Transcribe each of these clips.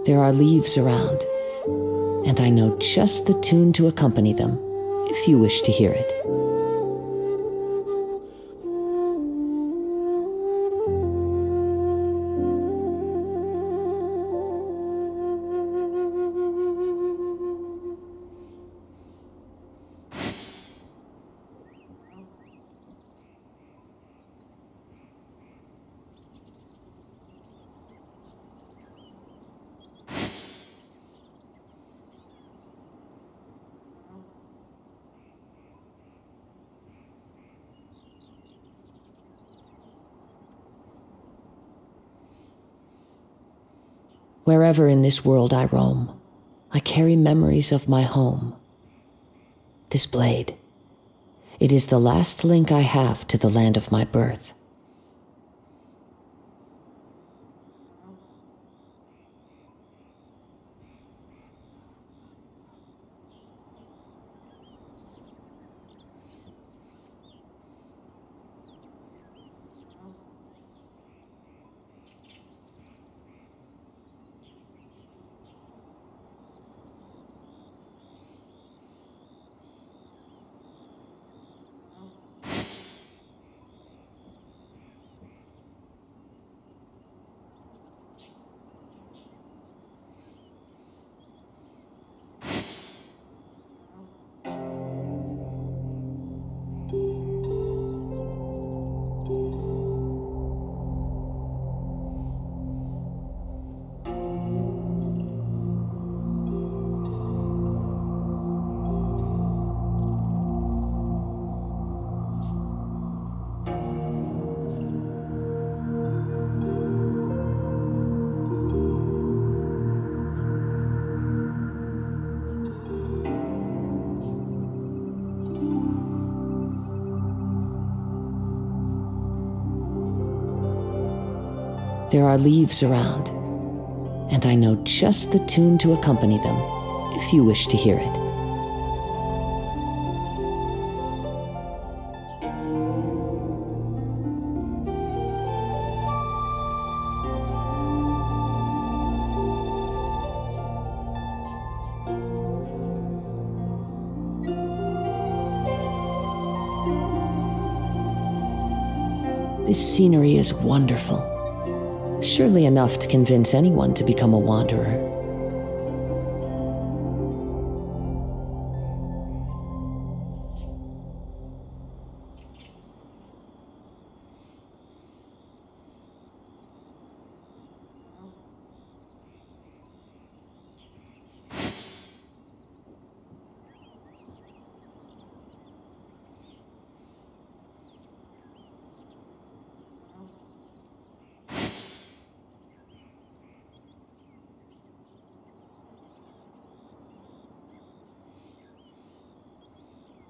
There are leaves around, and I know just the tune to accompany them, if you wish to hear it. Wherever in this world I roam, I carry memories of my home. This blade, it is the last link I have to the land of my birth. There are leaves around, and I know just the tune to accompany them, if you wish to hear it. This scenery is wonderful. Surely enough to convince anyone to become a wanderer.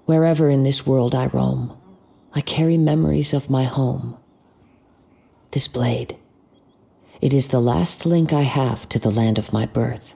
Wherever in this world I roam, I carry memories of my home. This blade, it is the last link I have to the land of my birth.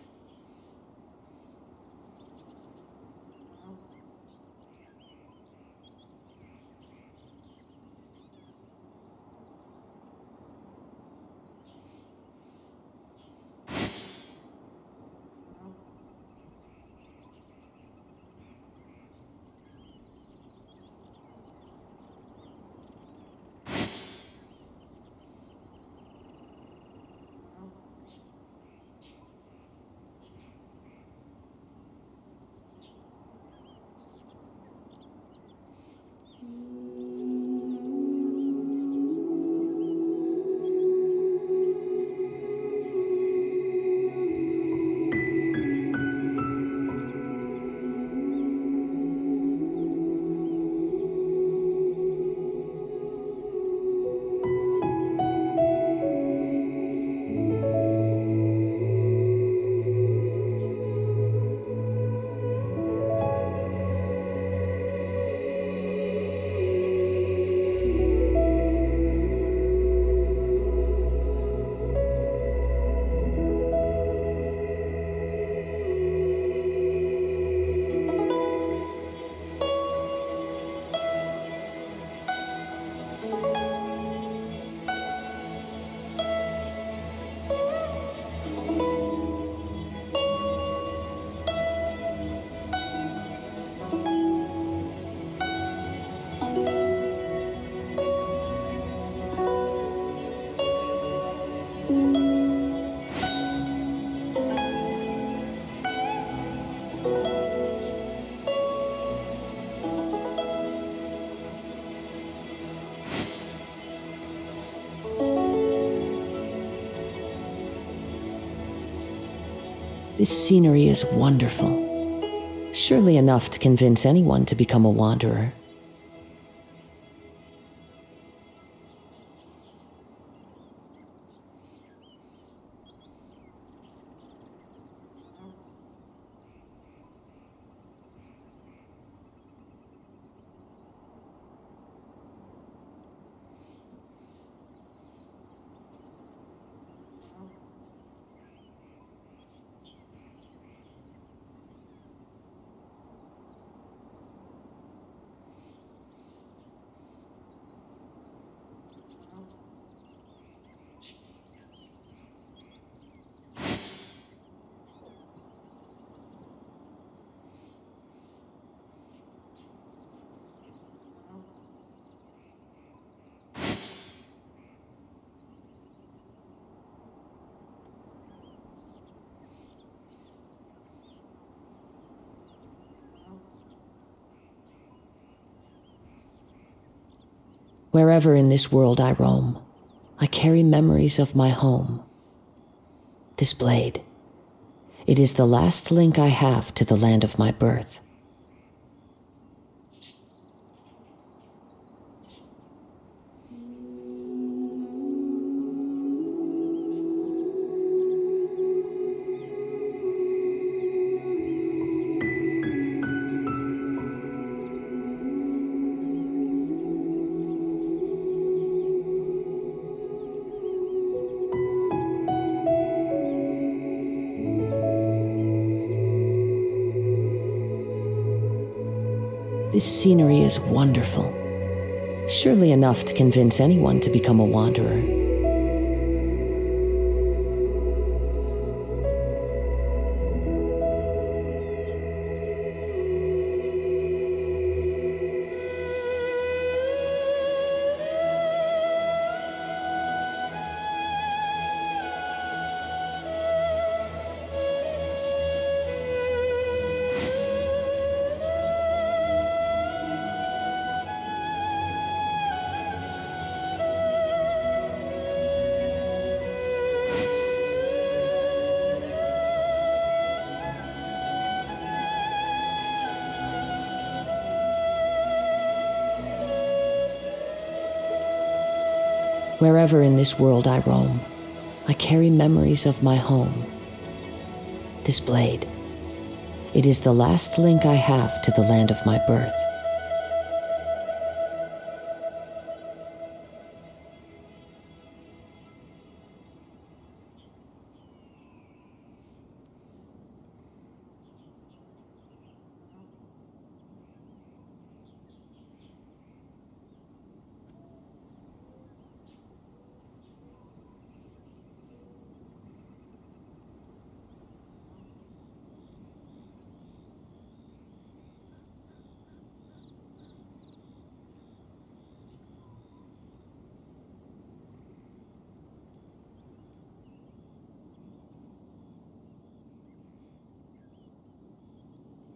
This scenery is wonderful. Surely enough to convince anyone to become a wanderer. Wherever in this world I roam, I carry memories of my home. This blade, it is the last link I have to the land of my birth. This scenery is wonderful. Surely enough to convince anyone to become a wanderer. Wherever in this world I roam, I carry memories of my home. This blade, it is the last link I have to the land of my birth.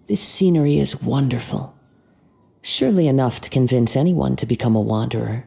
This scenery is wonderful. Surely enough to convince anyone to become a wanderer.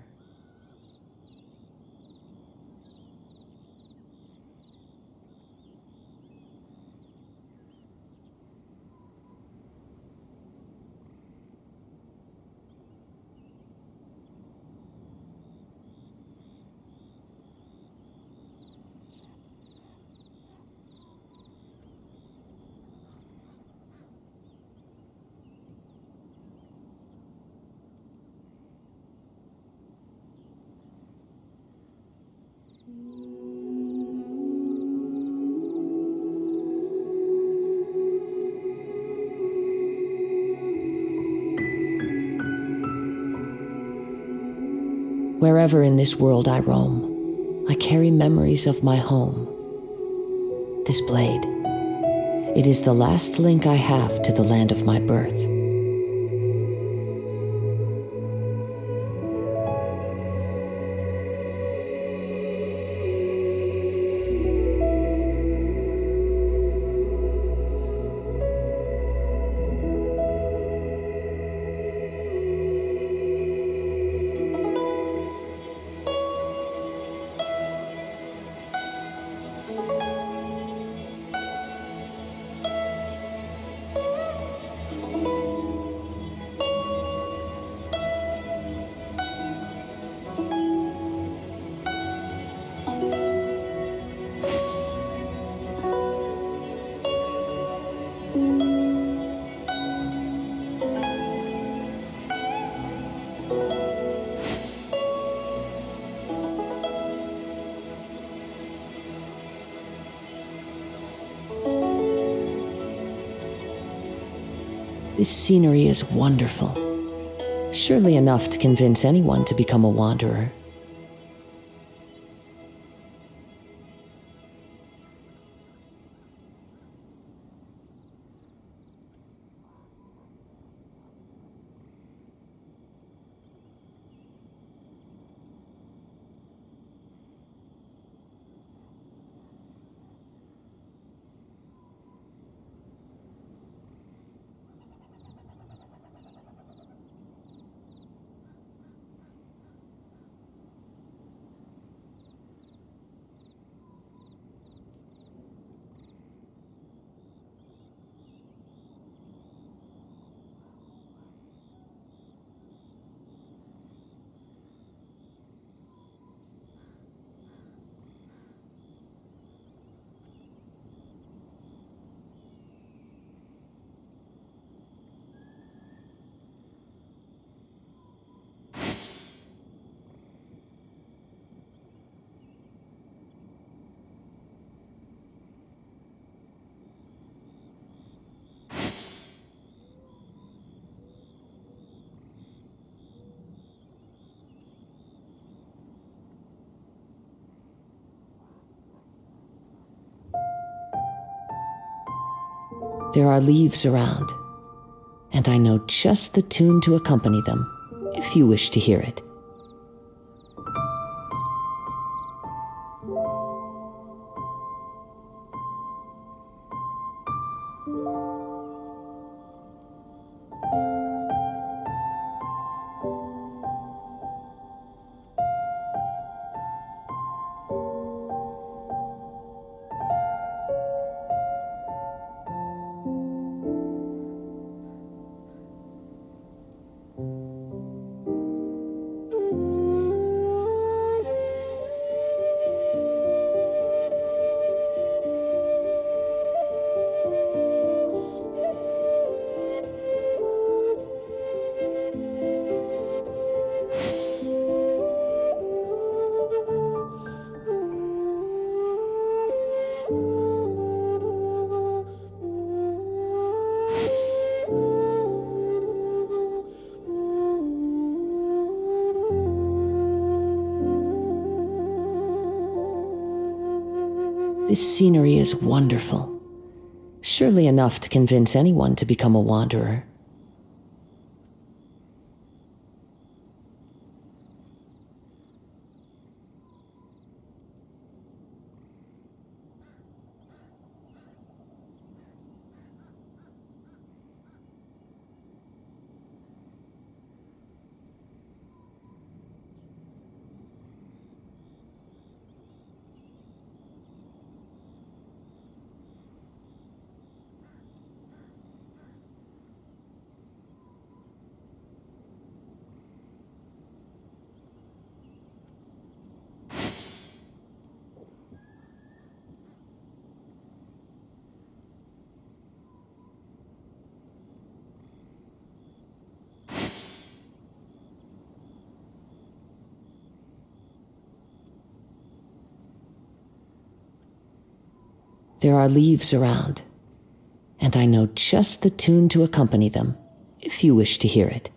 Wherever in this world I roam, I carry memories of my home. This blade, it is the last link I have to the land of my birth. This scenery is wonderful. Surely enough to convince anyone to become a wanderer. There are leaves around, and I know just the tune to accompany them, if you wish to hear it. This scenery is wonderful. Surely enough to convince anyone to become a wanderer. There are leaves around, and I know just the tune to accompany them, if you wish to hear it.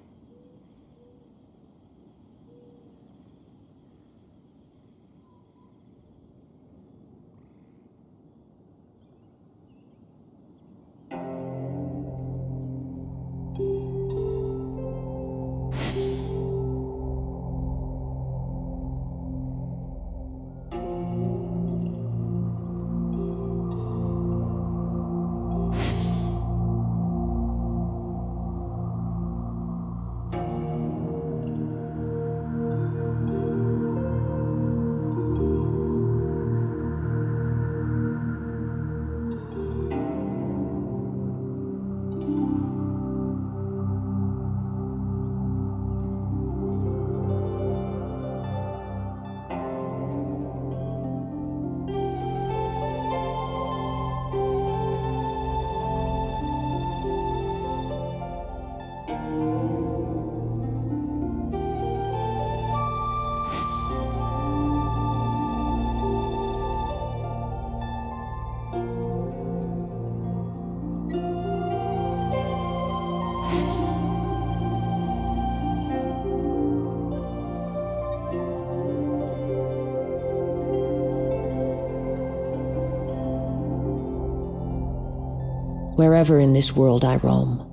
Wherever in this world I roam,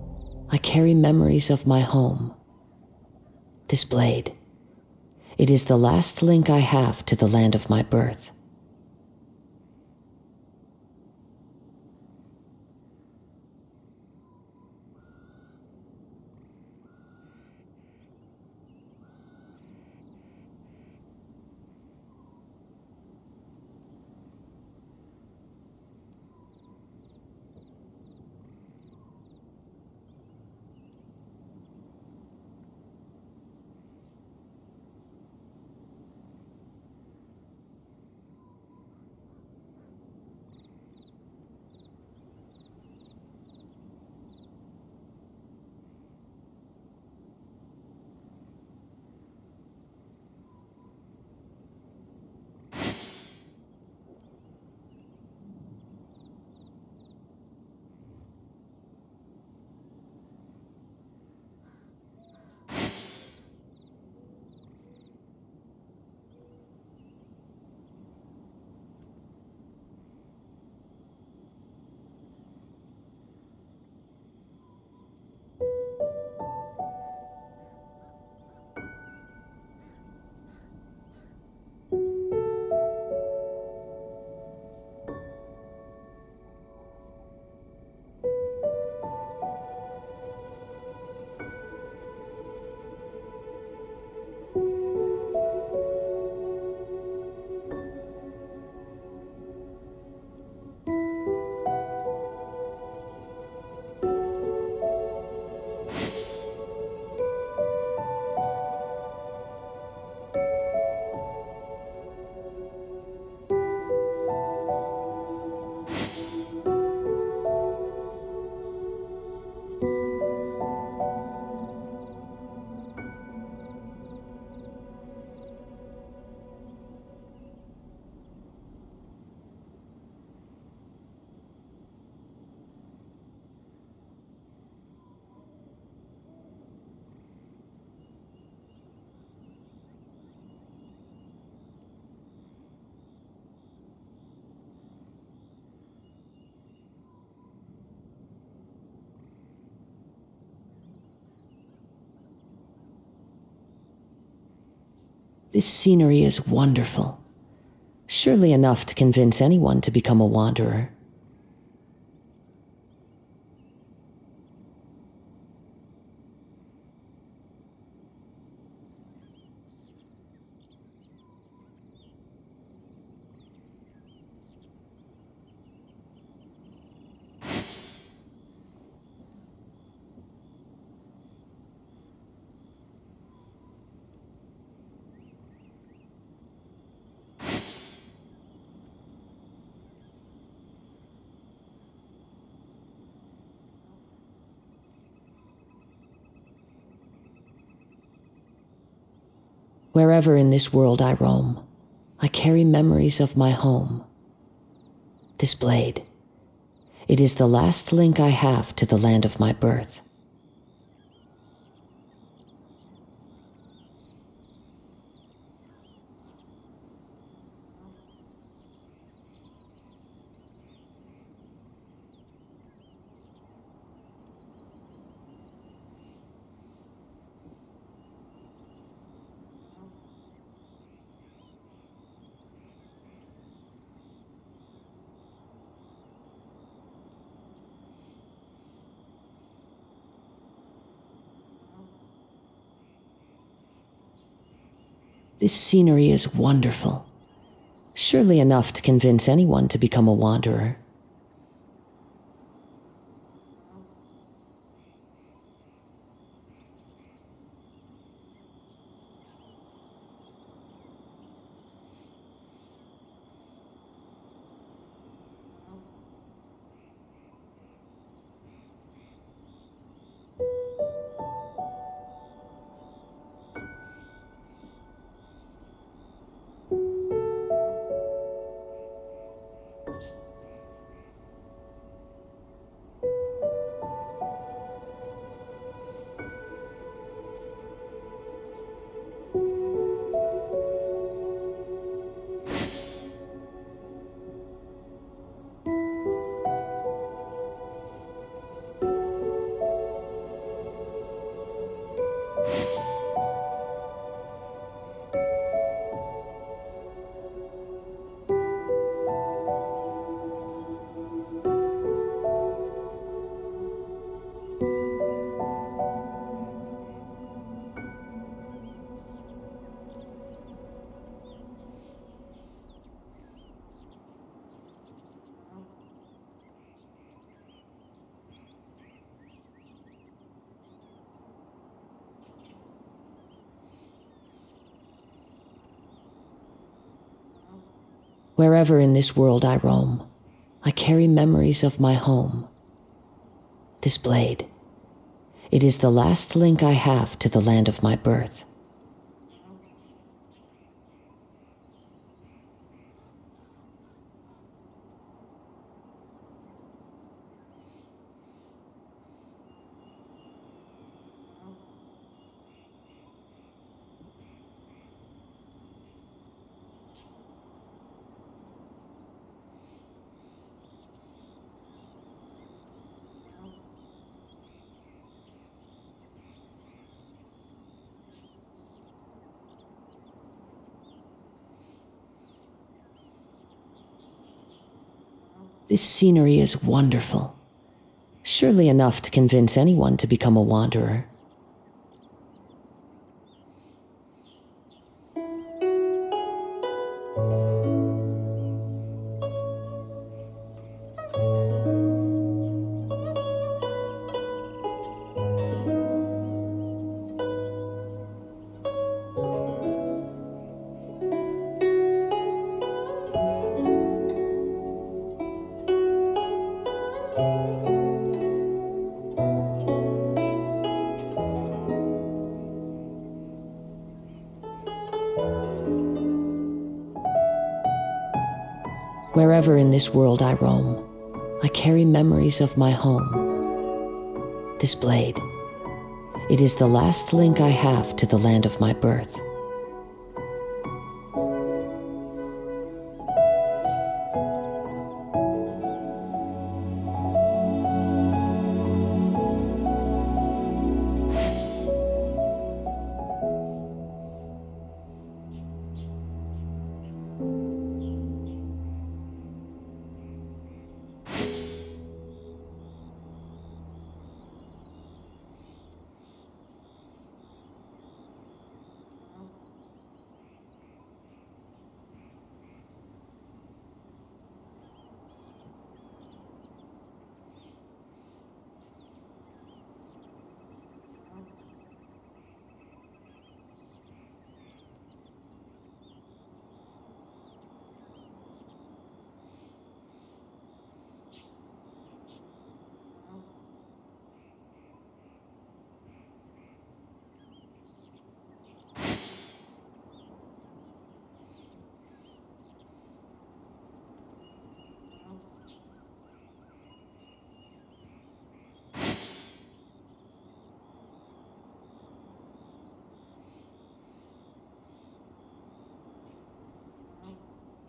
I carry memories of my home. This blade, it is the last link I have to the land of my birth. This scenery is wonderful, surely enough to convince anyone to become a wanderer. Wherever in this world I roam, I carry memories of my home. This blade, it is the last link I have to the land of my birth. This scenery is wonderful, surely enough to convince anyone to become a wanderer. Wherever in this world I roam, I carry memories of my home. This blade, it is the last link I have to the land of my birth. This scenery is wonderful, surely enough to convince anyone to become a wanderer. Wherever in this world I roam, I carry memories of my home. This blade, it is the last link I have to the land of my birth.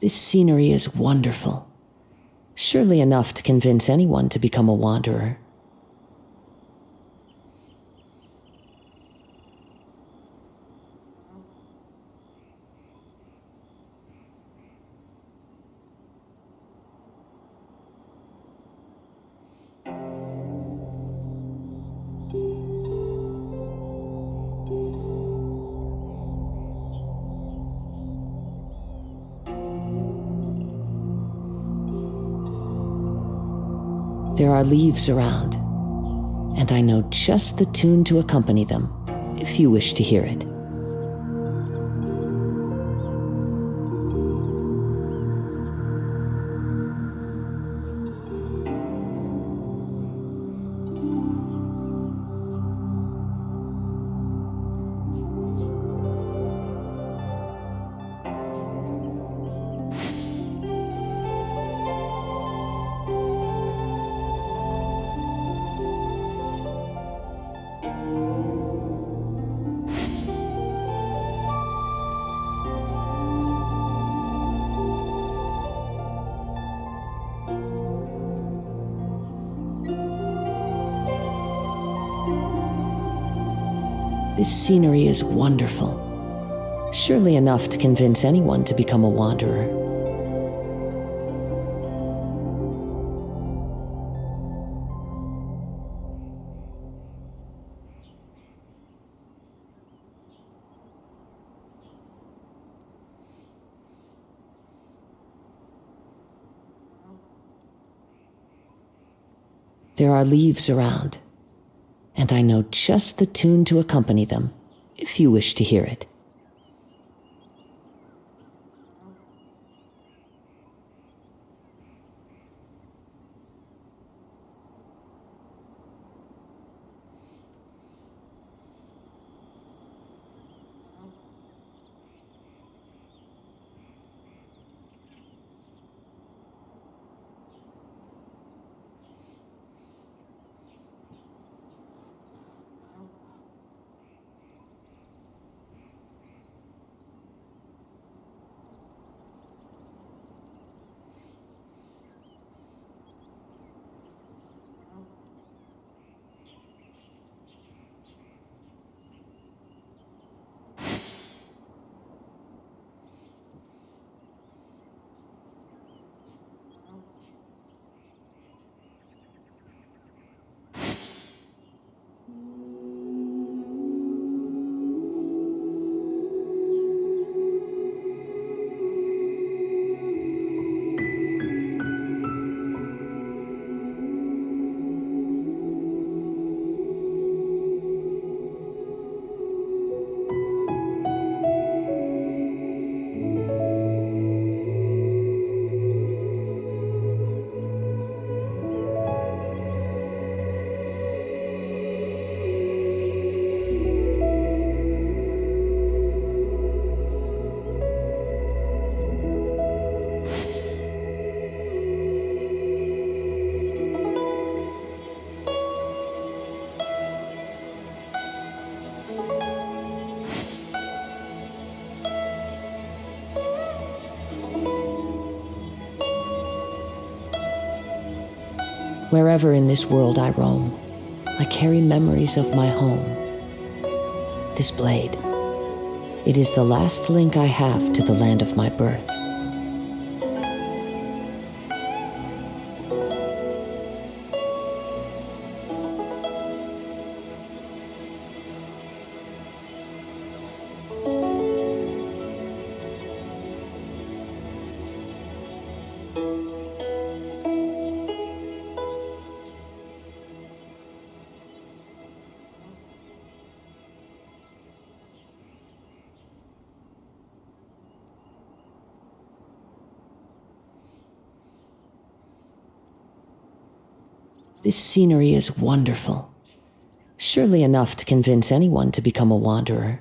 This scenery is wonderful, surely enough to convince anyone to become a wanderer. There are leaves around, and I know just the tune to accompany them, if you wish to hear it. This scenery is wonderful, surely enough to convince anyone to become a wanderer. There are leaves around, and I know just the tune to accompany them, if you wish to hear it. Wherever in this world I roam, I carry memories of my home. This blade, it is the last link I have to the land of my birth. This scenery is wonderful, surely enough to convince anyone to become a wanderer.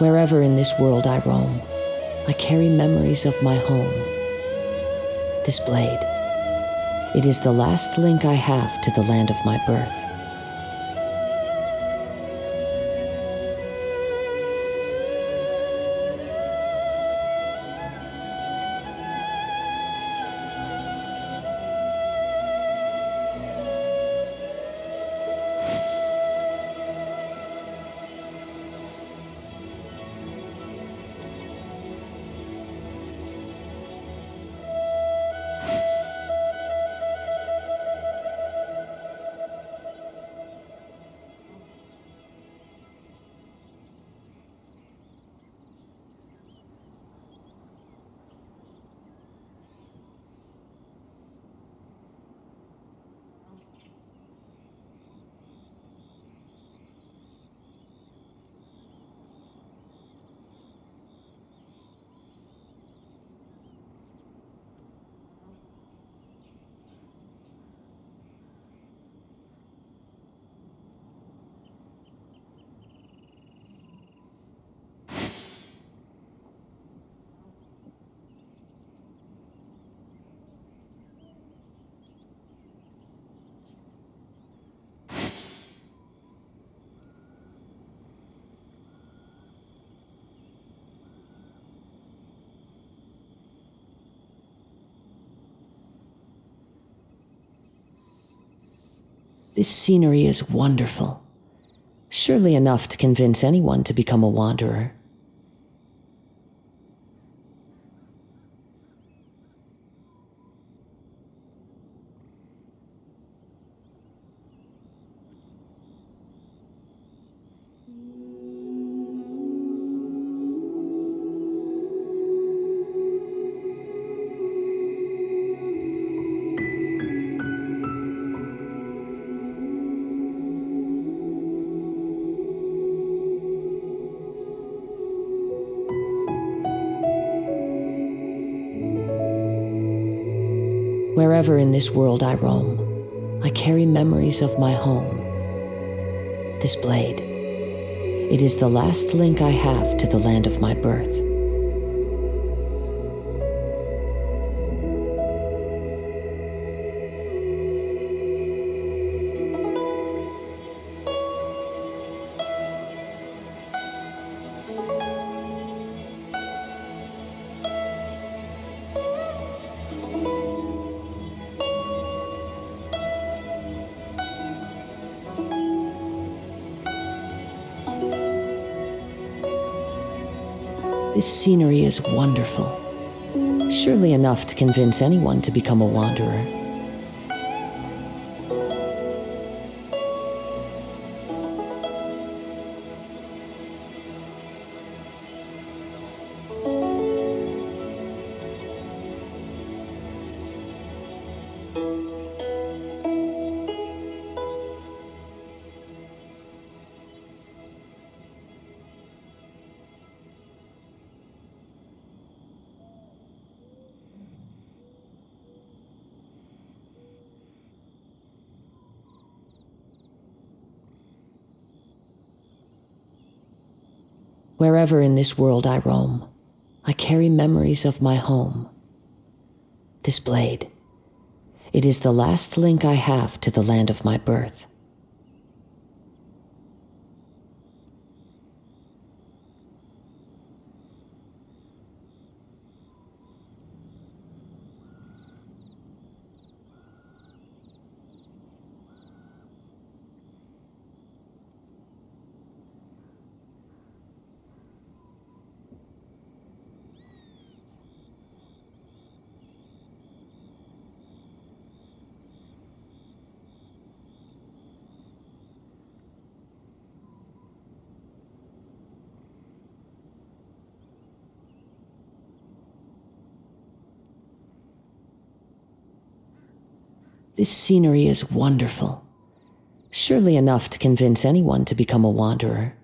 Wherever in this world I roam, I carry memories of my home. This blade, it is the last link I have to the land of my birth. This scenery is wonderful, surely enough to convince anyone to become a wanderer. Wherever in this world I roam, I carry memories of my home. This blade, it is the last link I have to the land of my birth. This scenery is wonderful, surely enough to convince anyone to become a wanderer. Wherever in this world I roam, I carry memories of my home. This blade, it is the last link I have to the land of my birth. This scenery is wonderful, surely enough to convince anyone to become a wanderer.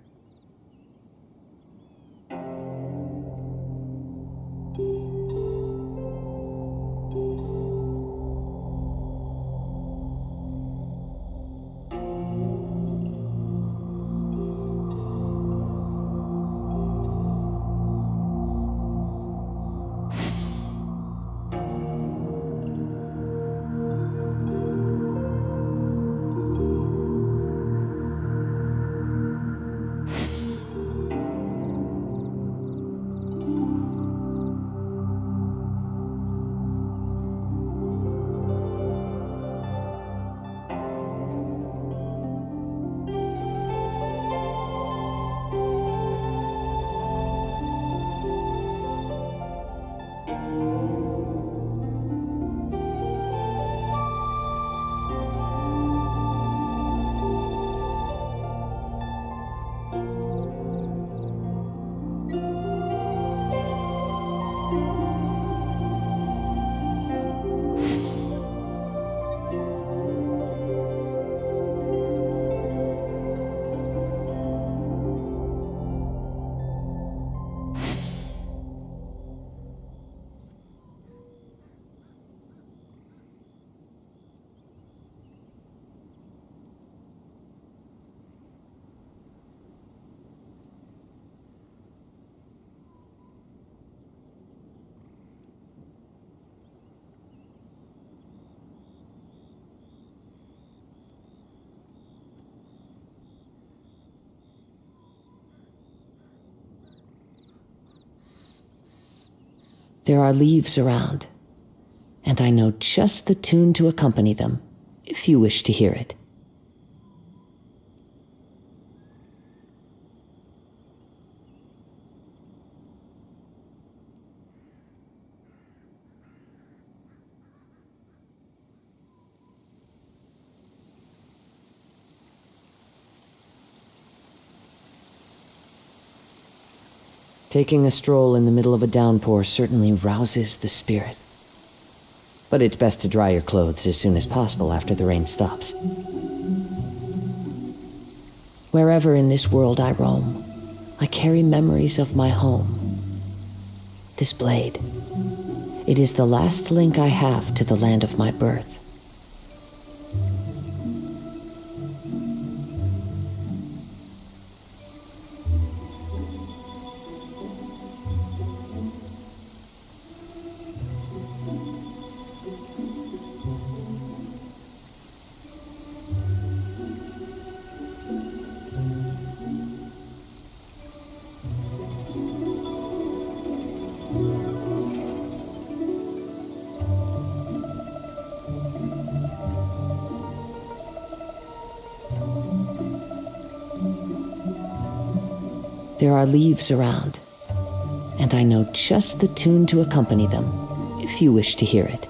There are leaves around, and I know just the tune to accompany them, if you wish to hear it. Taking a stroll in the middle of a downpour certainly rouses the spirit. But it's best to dry your clothes as soon as possible after the rain stops. Wherever in this world I roam, I carry memories of my home. This blade, It is the last link I have to the land of my birth. There are leaves around, and I know just the tune to accompany them, if you wish to hear it.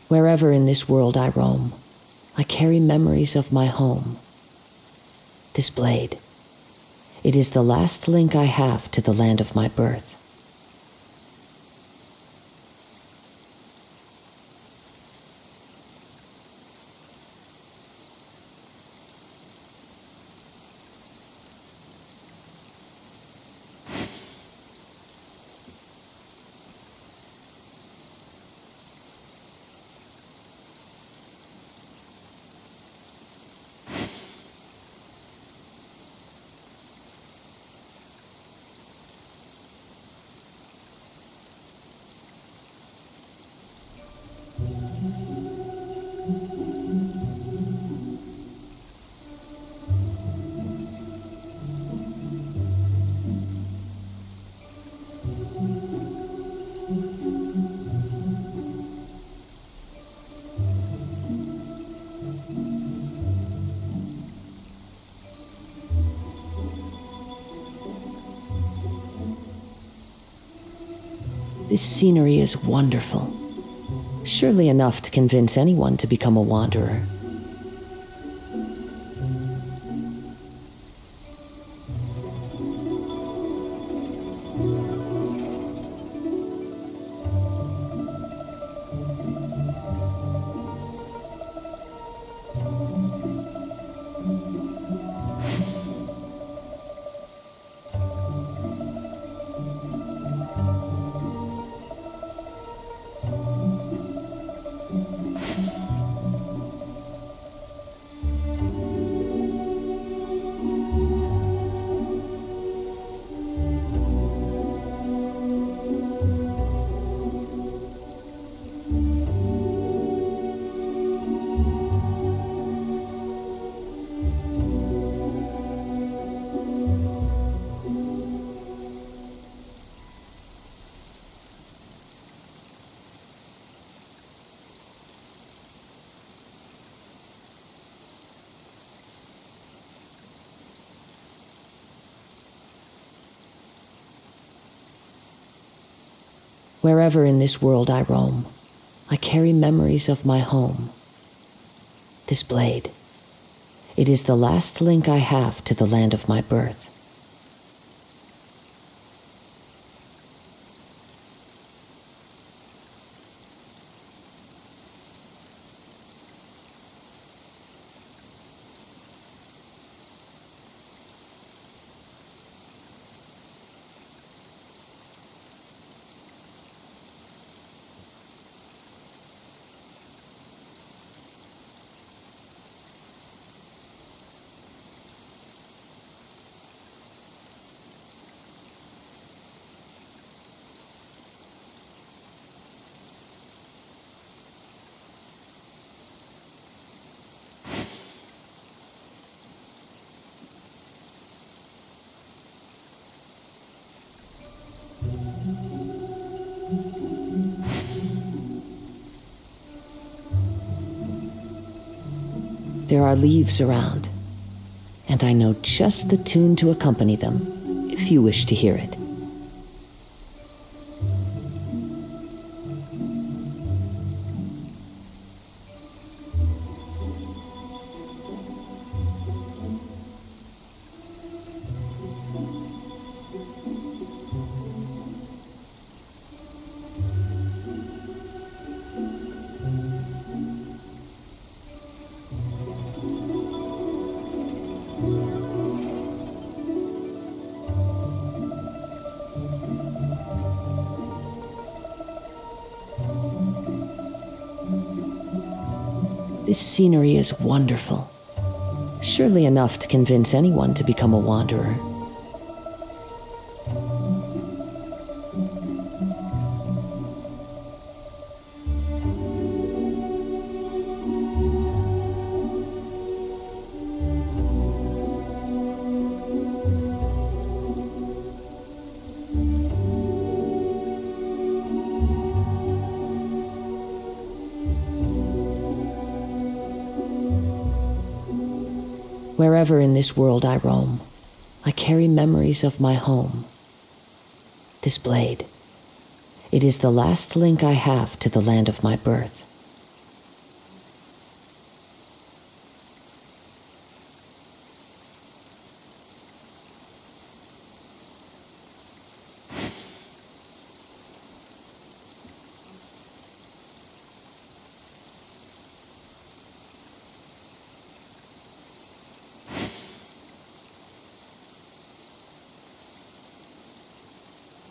Wherever in this world I roam, I carry memories of my home. This blade, it is the last link I have to the land of my birth. This scenery is wonderful, surely enough to convince anyone to become a wanderer. Wherever in this world I roam, I carry memories of my home. This blade, it is the last link I have to the land of my birth. There are leaves around, and I know just the tune to accompany them, if you wish to hear it. This scenery is wonderful, surely enough to convince anyone to become a wanderer. Wherever in this world I roam, I carry memories of my home. This blade, it is the last link I have to the land of my birth.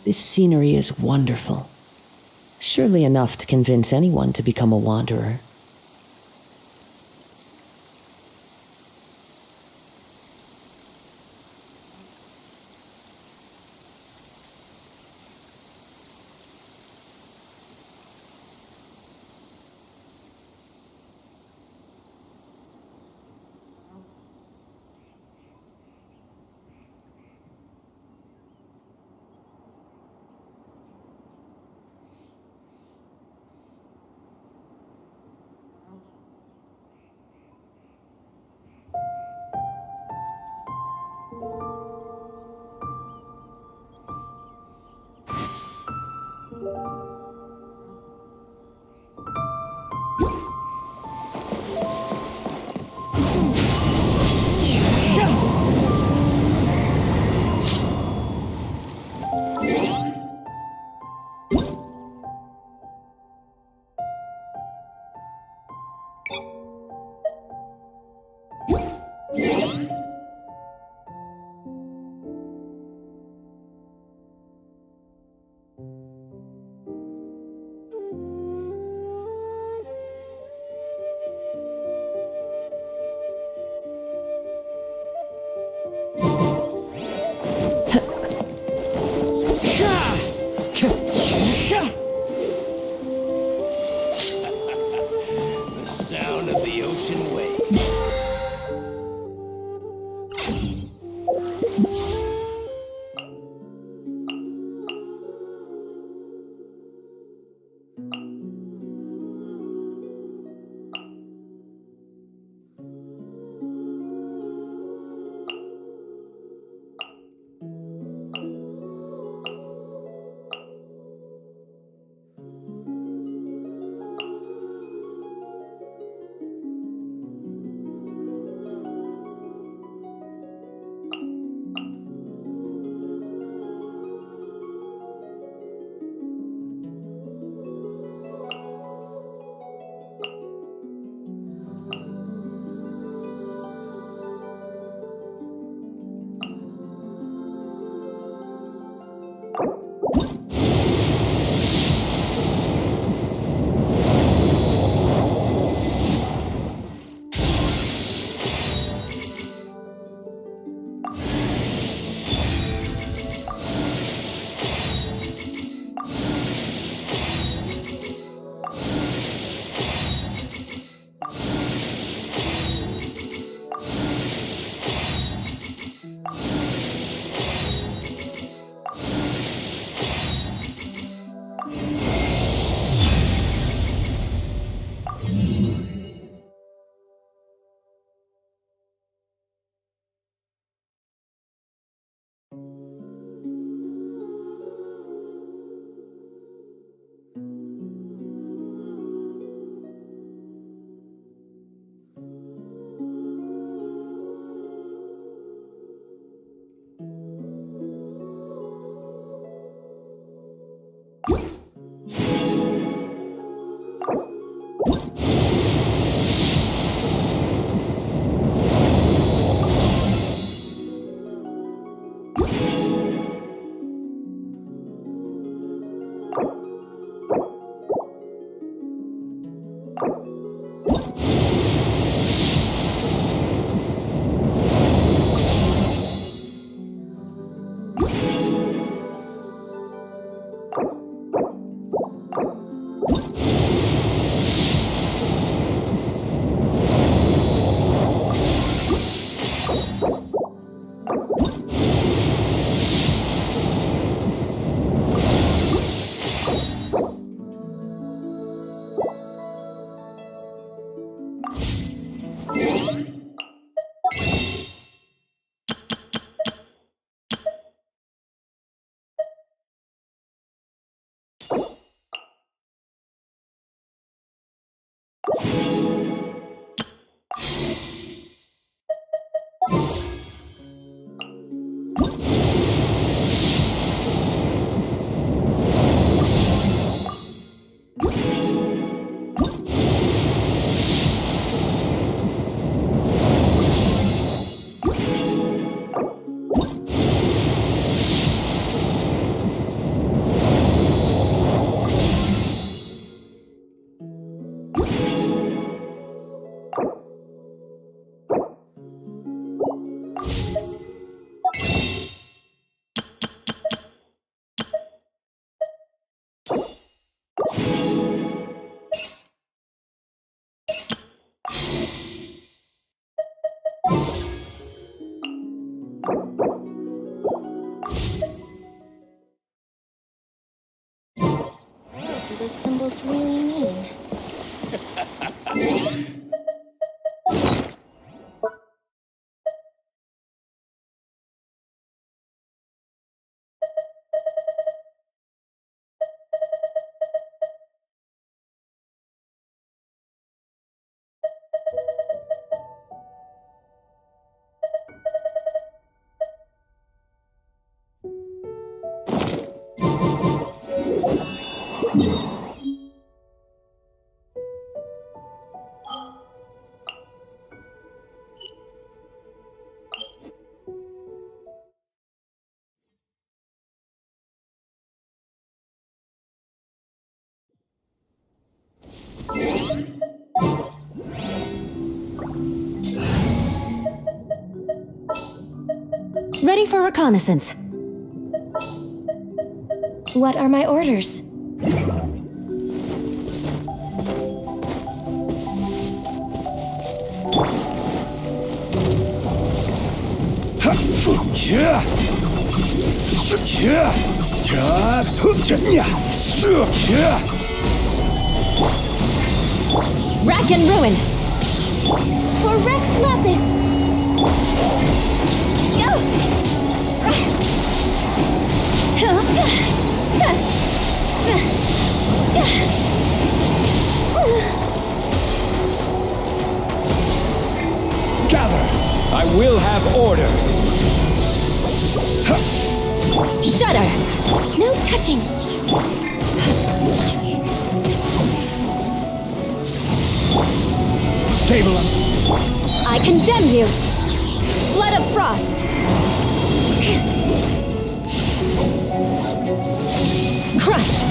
This scenery is wonderful, surely enough to convince anyone to become a wanderer. The sound of What do those symbols really mean? Ready for reconnaissance. What are my orders? Rack and ruin! For Rex Lapis! Gather! I will have order! Shudder! No touching! Stable up! I condemn you! Blood of frost! Crush!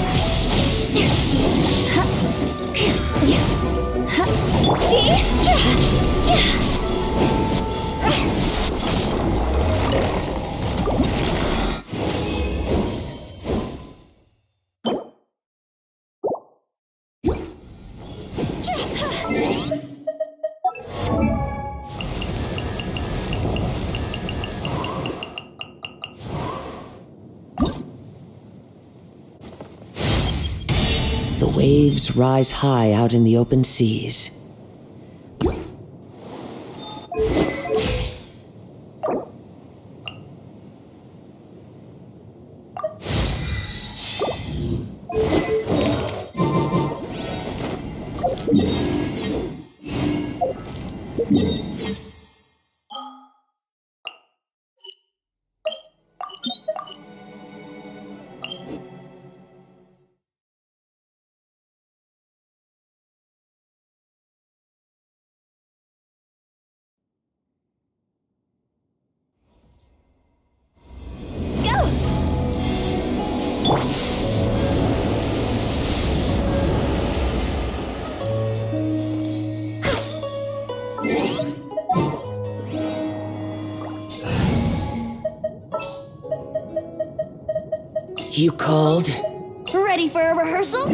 The waves rise high out in the open seas. You called? Ready for a rehearsal?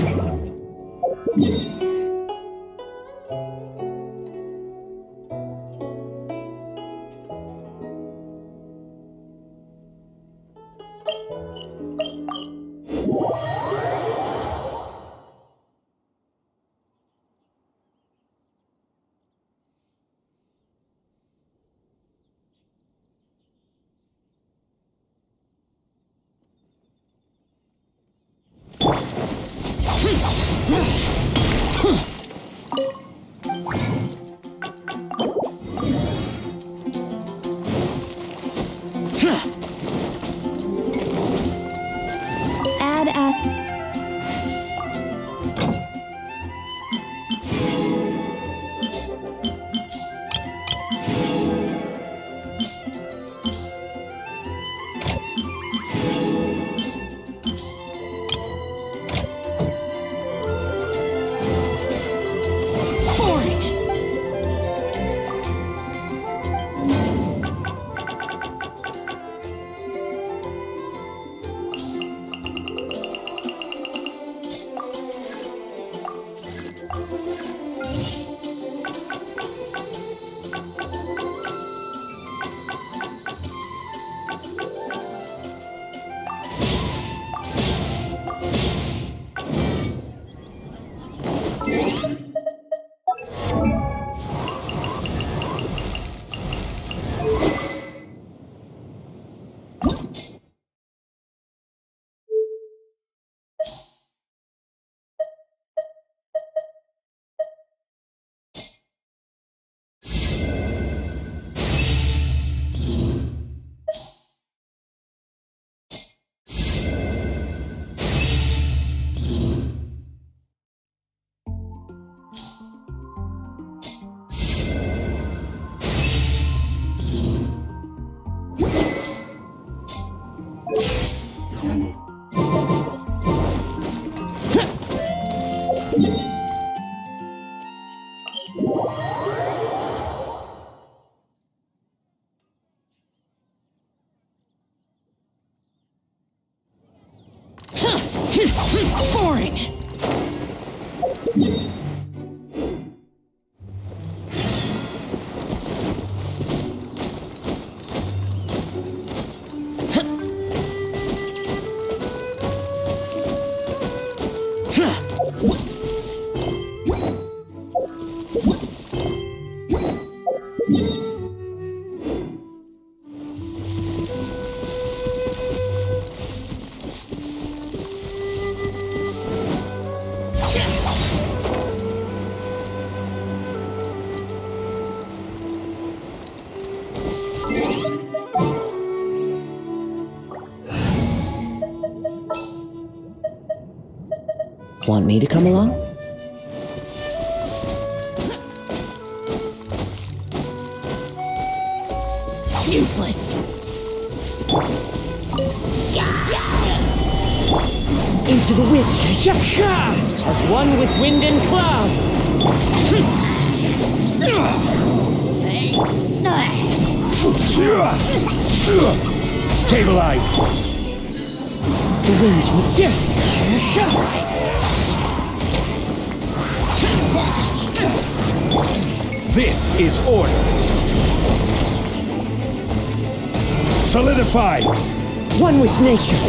Want me to come along? Useless. Into the wind. As one with wind and cloud. Stabilize. The wind. This is order. Solidify. One with nature.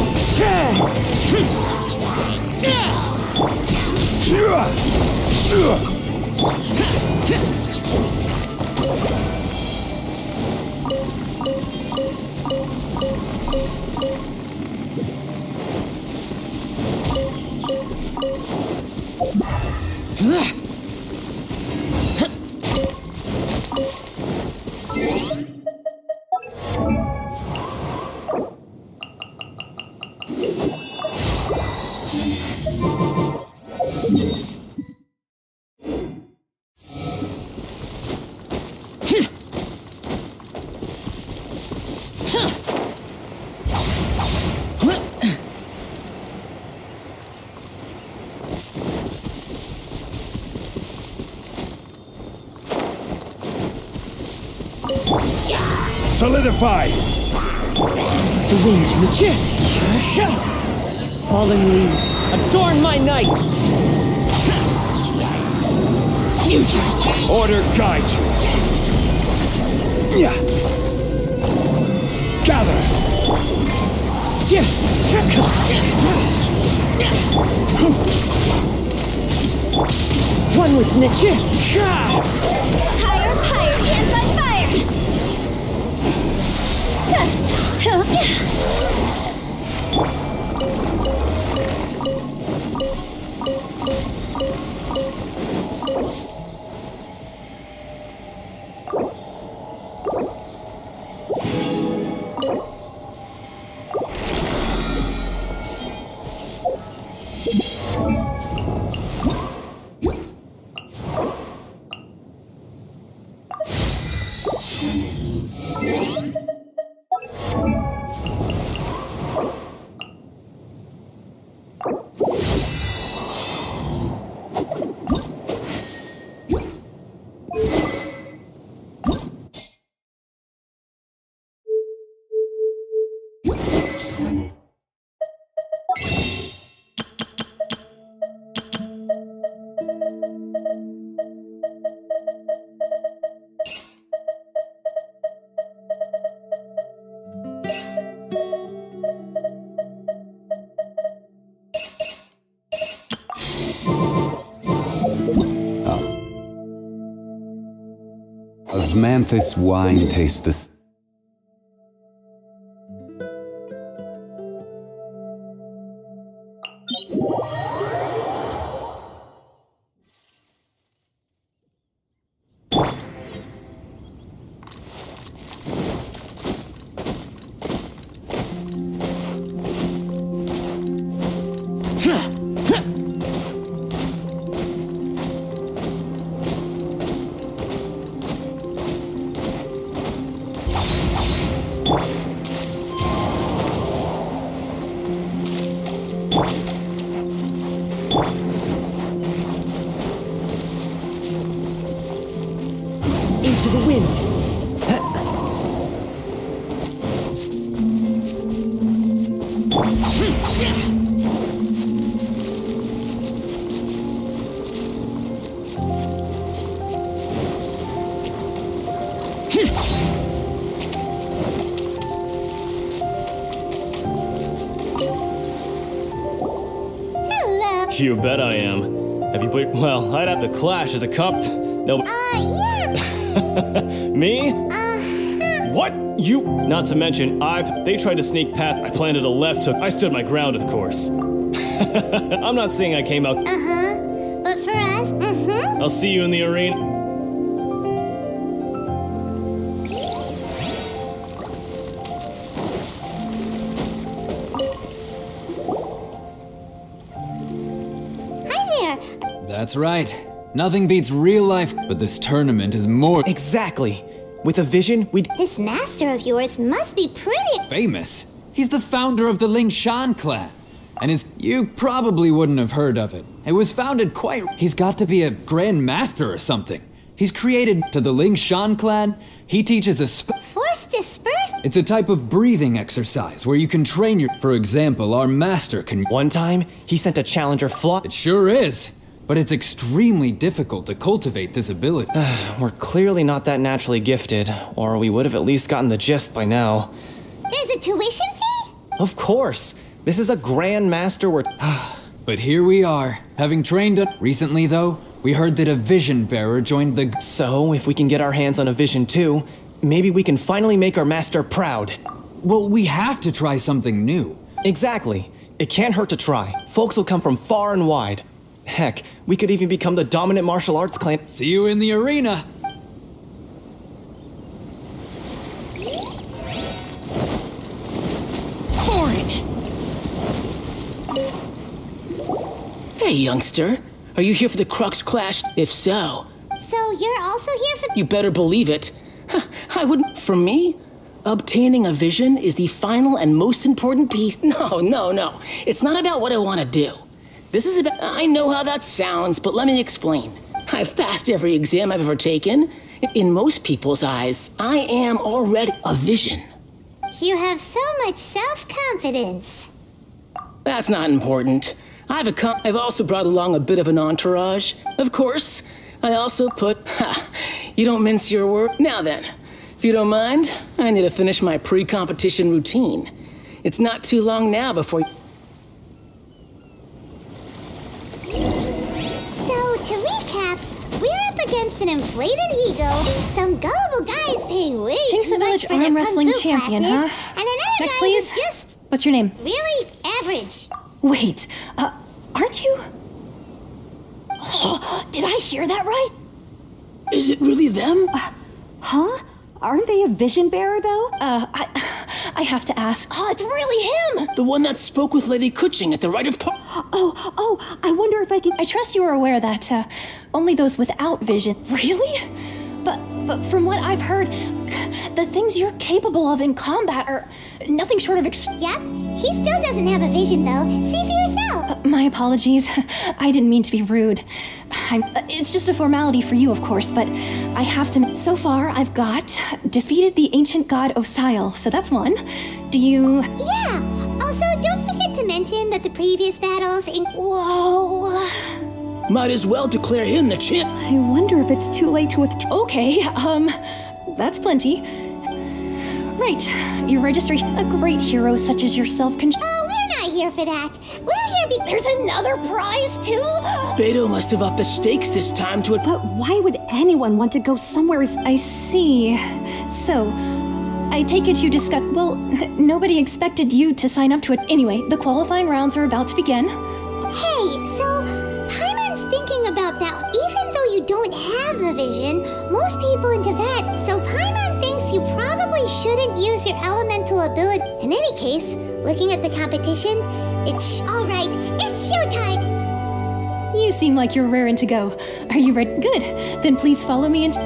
Solidify. The wind. Fallen leaves. Adorn my night. Useless. Order guide you. Gather. One with nature. Higher, higher, and by fire! Osmanthus wine tastes. Into the wind. You bet I am. Have you played? Well, I'd have to clash as a comp. No. Yeah. Me? What? You? Not to mention, they tried to sneak past. I planted a left hook. I stood my ground, of course. I'm not saying I came out. But for us, I'll see you in the arena. Hi there. That's right. Nothing beats real life, but this tournament is more Exactly. With a vision, we'd. This master of yours must be pretty. famous. He's the founder of the Ling Shan clan. And you probably wouldn't have heard of it. It was founded he's got to be a grand master or something. He's created to the Ling Shan clan. He teaches Force dispersed. it's a type of breathing exercise where you can train for example, our master can. One time, he sent a challenger It sure is. But it's extremely difficult to cultivate this ability. We're clearly not that naturally gifted, or we would have at least gotten the gist by now. There's a tuition fee? Of course! This is a grand master But here we are, having trained recently though, we heard that a vision bearer joined the So, if we can get our hands on a vision too, maybe we can finally make our master proud. Well, we have to try something new. Exactly. It can't hurt to try. Folks will come from far and wide. Heck, we could even become the dominant martial arts clan. See you in the arena. Hey, youngster. Are you here for the Crux Clash? If so, So you're also here for. you better believe it. I wouldn't. For me, obtaining a vision is the final and most important piece. No. It's not about what I want to do. This is about. I know how that sounds, but let me explain. I've passed every exam I've ever taken. In most people's eyes, I am already a vision. You have so much self-confidence. That's not important. I've also brought along a bit of an entourage. Of course, I also you don't mince your word. Now then, if you don't mind, I need to finish my pre-competition routine. It's not too long now before. So, to recap, we're up against an inflated ego, some gullible guys paying way Jinx too a much Village for arm their wrestling kung fu champion, classes, huh? and another Next, guy please. who's just What's your name? really average. Wait, aren't you? Did I hear that right? Is it really them? Huh? Aren't they a vision bearer, though? I have to ask. Oh, it's really him! The one that spoke with Lady Kuching at the Rite of Oh, I wonder if I can... I trust you are aware that only those without vision. Really? But from what I've heard, the things you're capable of in combat are nothing short of Yep, he still doesn't have a vision though. See for yourself. My apologies. I didn't mean to be rude. It's just a formality for you, of course, but I have to. So far, I've defeated the ancient god Osile, so that's one. Do you? Yeah. Also, don't forget to mention that the previous battles in. Whoa. Might as well declare him the champ. I wonder if it's too late to withdraw. Okay, that's plenty. Right, your registration. A great hero such as yourself can. Oh, we're not here for that. We're here because. There's another prize too. Beto must have upped the stakes this time to it. But why would anyone want to go somewhere as... I see. So, I take it you discussed. Well, nobody expected you to sign up to it. Anyway, the qualifying rounds are about to begin. Hey, so Paimon's thinking about that. Even though you don't have a vision, most people in Tibet. So Paimon thinks you probably shouldn't use your elemental ability. In any case, looking at the competition, it's all right. It's showtime. You seem like you're raring to go. Are you ready? Good. Then please follow me into.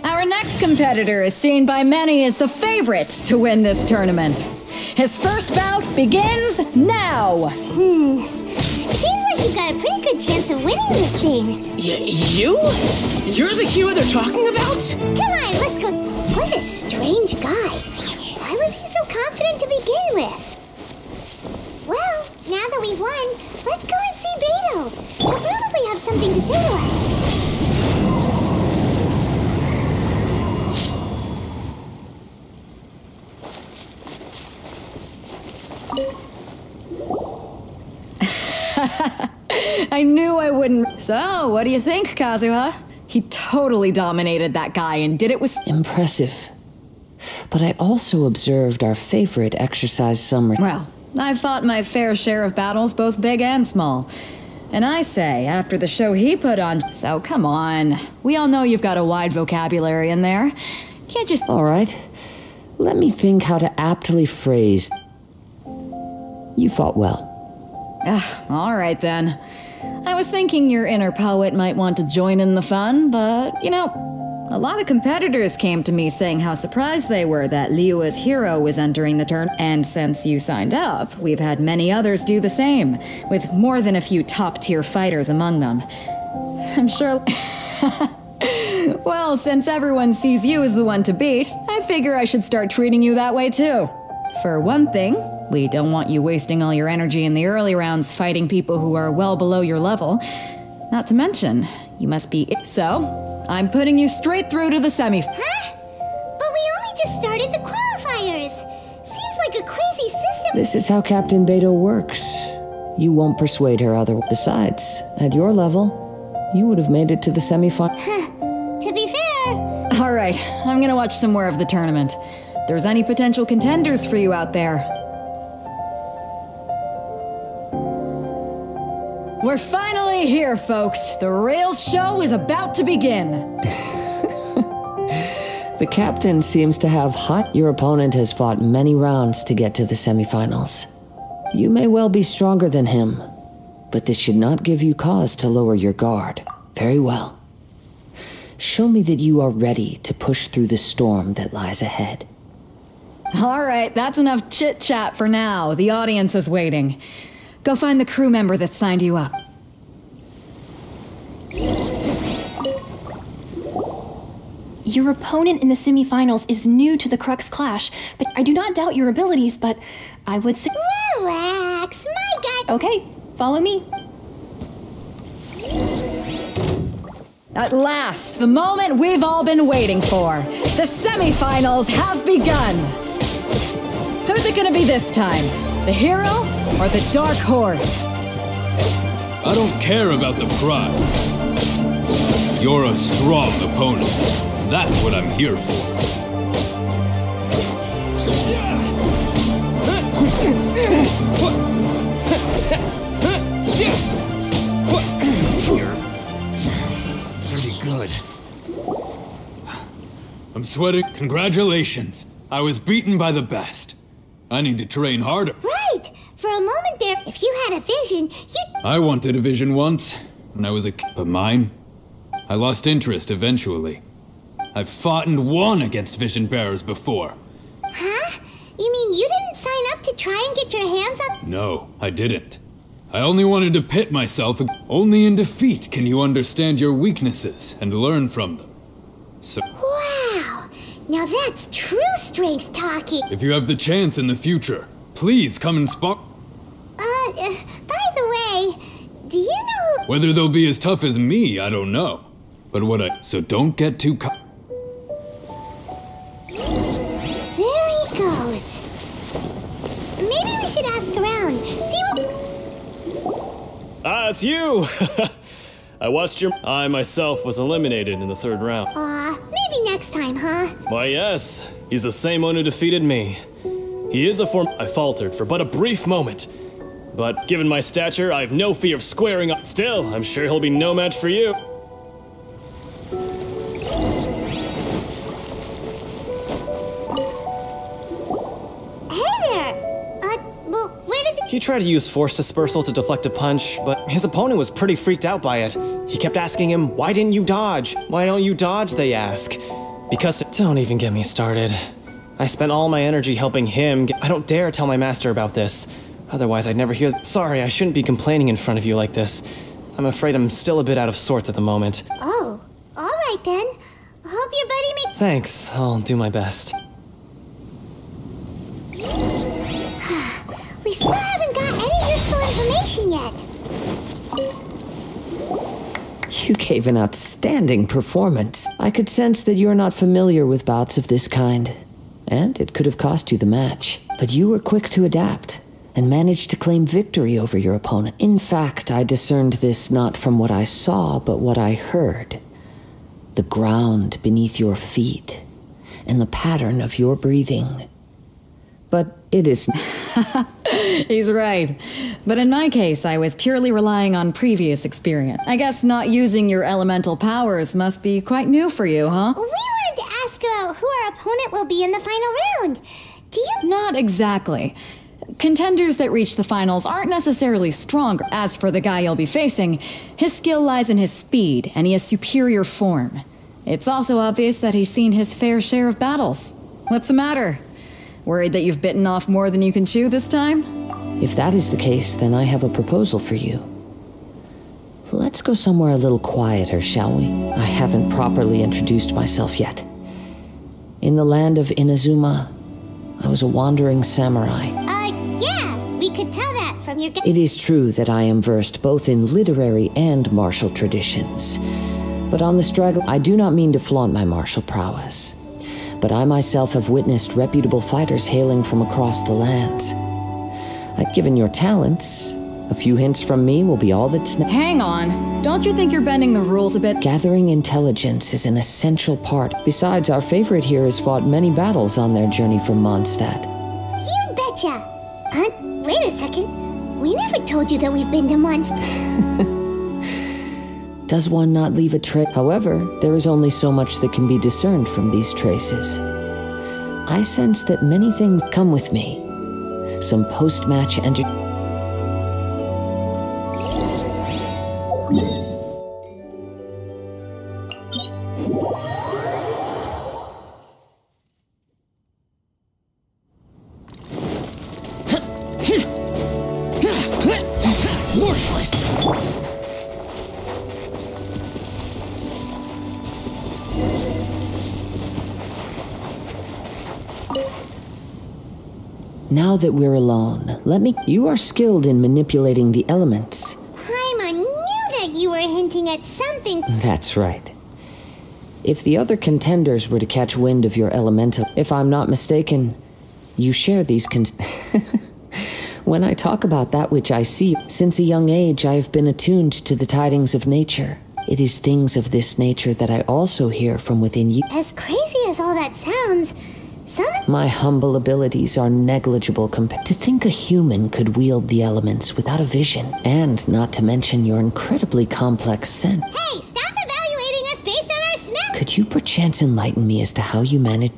Our next competitor is seen by many as the favorite to win this tournament. His first bout begins now! Seems like you've got a pretty good chance of winning this thing. You? You're the hero they're talking about? Come on, let's go. What a strange guy. Why was he so confident to begin with? Well, now that we've won, let's go and see Beto. She'll probably have something to say to us. I knew I wouldn't. So, what do you think, Kazuha? He totally dominated that guy and did it with. Impressive. But I also observed our favorite exercise summer. Well, I've fought my fair share of battles, both big and small. And I say, after the show he put on. So, come on. We all know you've got a wide vocabulary in there. Can't just. All right. Let me think how to aptly phrase. You fought well. All right then. I was thinking your inner poet might want to join in the fun, but, a lot of competitors came to me saying how surprised they were that Liyue's hero was entering the turn. And since you signed up, we've had many others do the same, with more than a few top-tier fighters among them. I'm sure... Well, since everyone sees you as the one to beat, I figure I should start treating you that way too. For one thing, we don't want you wasting all your energy in the early rounds fighting people who are well below your level. Not to mention, you must be... So, I'm putting you straight through to the semi... Huh? But we only just started the qualifiers. Seems like a crazy system. This is how Captain Beto works. You won't persuade her other. Besides, at your level, you would have made it to the semifinal. To be fair... All right, I'm gonna watch some more of the tournament. If there's any potential contenders for you out there. We're finally here, folks. The real show is about to begin. The captain seems to have hot. Your opponent has fought many rounds to get to the semifinals. You may well be stronger than him, but this should not give you cause to lower your guard. Very well. Show me that you are ready to push through the storm that lies ahead. All right, that's enough chit-chat for now. The audience is waiting. Go find the crew member that signed you up. Your opponent in the semifinals is new to the Crux Clash, but I do not doubt your abilities, but I would say... Relax, my guy... Okay, follow me. At last, the moment we've all been waiting for. The semifinals have begun. Who's it gonna be this time? The hero or the dark horse? I don't care about the prize. You're a strong opponent. That's what I'm here for. Pretty good. I'm sweating. Congratulations. I was beaten by the best. I need to train harder. Right! For a moment there, if you had a vision, you'd... I wanted a vision once, when I was a kid, but mine? I lost interest eventually. I've fought and won against vision bearers before. Huh? You mean you didn't sign up to try and get your hands on... No, I didn't. I only wanted to pit myself. Only in defeat can you understand your weaknesses and learn from them. So... Wow! Now that's true strength talking. If you have the chance in the future, please come and spot... By the way, do you know... Whether they'll be as tough as me, I don't know. But So don't get too There he goes. Maybe we should ask around, see what... Ah, it's you! I watched your... I myself was eliminated in the third round. Maybe next time, huh? Why, yes. He's the same one who defeated me. He is a form... I faltered for but a brief moment. But given my stature, I have no fear of squaring up. Still, I'm sure he'll be no match for you. He tried to use force dispersal to deflect a punch, but his opponent was pretty freaked out by it. He kept asking him, "Why didn't you dodge? Why don't you dodge?" they ask. Because... Don't even get me started. I spent all my energy helping him. I don't dare tell my master about this. Otherwise, I'd never hear... Sorry, I shouldn't be complaining in front of you like this. I'm afraid I'm still a bit out of sorts at the moment. Oh, all right then. Hope your buddy makes... Thanks, I'll do my best. We still haven't got any useful information yet. You gave an outstanding performance. I could sense that you're not familiar with bouts of this kind, and it could have cost you the match. But you were quick to adapt. and managed to claim victory over your opponent. In fact, I discerned this not from what I saw, but what I heard. The ground beneath your feet, and the pattern of your breathing. But it is... He's right. But in my case, I was purely relying on previous experience. I guess not using your elemental powers must be quite new for you, huh? We wanted to ask about who our opponent will be in the final round. Do you... Not exactly. Contenders that reach the finals aren't necessarily stronger. As for the guy you'll be facing, his skill lies in his speed, and he has superior form. It's also obvious that he's seen his fair share of battles. What's the matter? Worried that you've bitten off more than you can chew this time? If that is the case, then I have a proposal for you. Let's go somewhere a little quieter, shall we? I haven't properly introduced myself yet. In the land of Inazuma, I was a wandering samurai. Yeah, we could tell that from your... It is true that I am versed both in literary and martial traditions. But on the struggle, I do not mean to flaunt my martial prowess. But I myself have witnessed reputable fighters hailing from across the lands. Given your talents, a few hints from me will be all that's... Hang on. Don't you think you're bending the rules a bit? Gathering intelligence is an essential part. Besides, our favorite here has fought many battles on their journey from Mondstadt. You betcha! Wait a second. We never told you that we've been to Mondstadt. Does one not leave a trace? However, there is only so much that can be discerned from these traces. I sense that many things come with me. Some post-match Worthless! Now that we're alone, You are skilled in manipulating the elements. Paimon knew that you were hinting at something. That's right. If the other contenders were to catch wind of your elemental... If I'm not mistaken, you share these When I talk about that which I see, since a young age I have been attuned to the tidings of nature. It is things of this nature that I also hear from within you. As crazy as all that sounds, My humble abilities are negligible compared to think a human could wield the elements without a vision, and not to mention your incredibly complex sense. Hey, stop evaluating us based on our smell! Could you perchance enlighten me as to how you manage...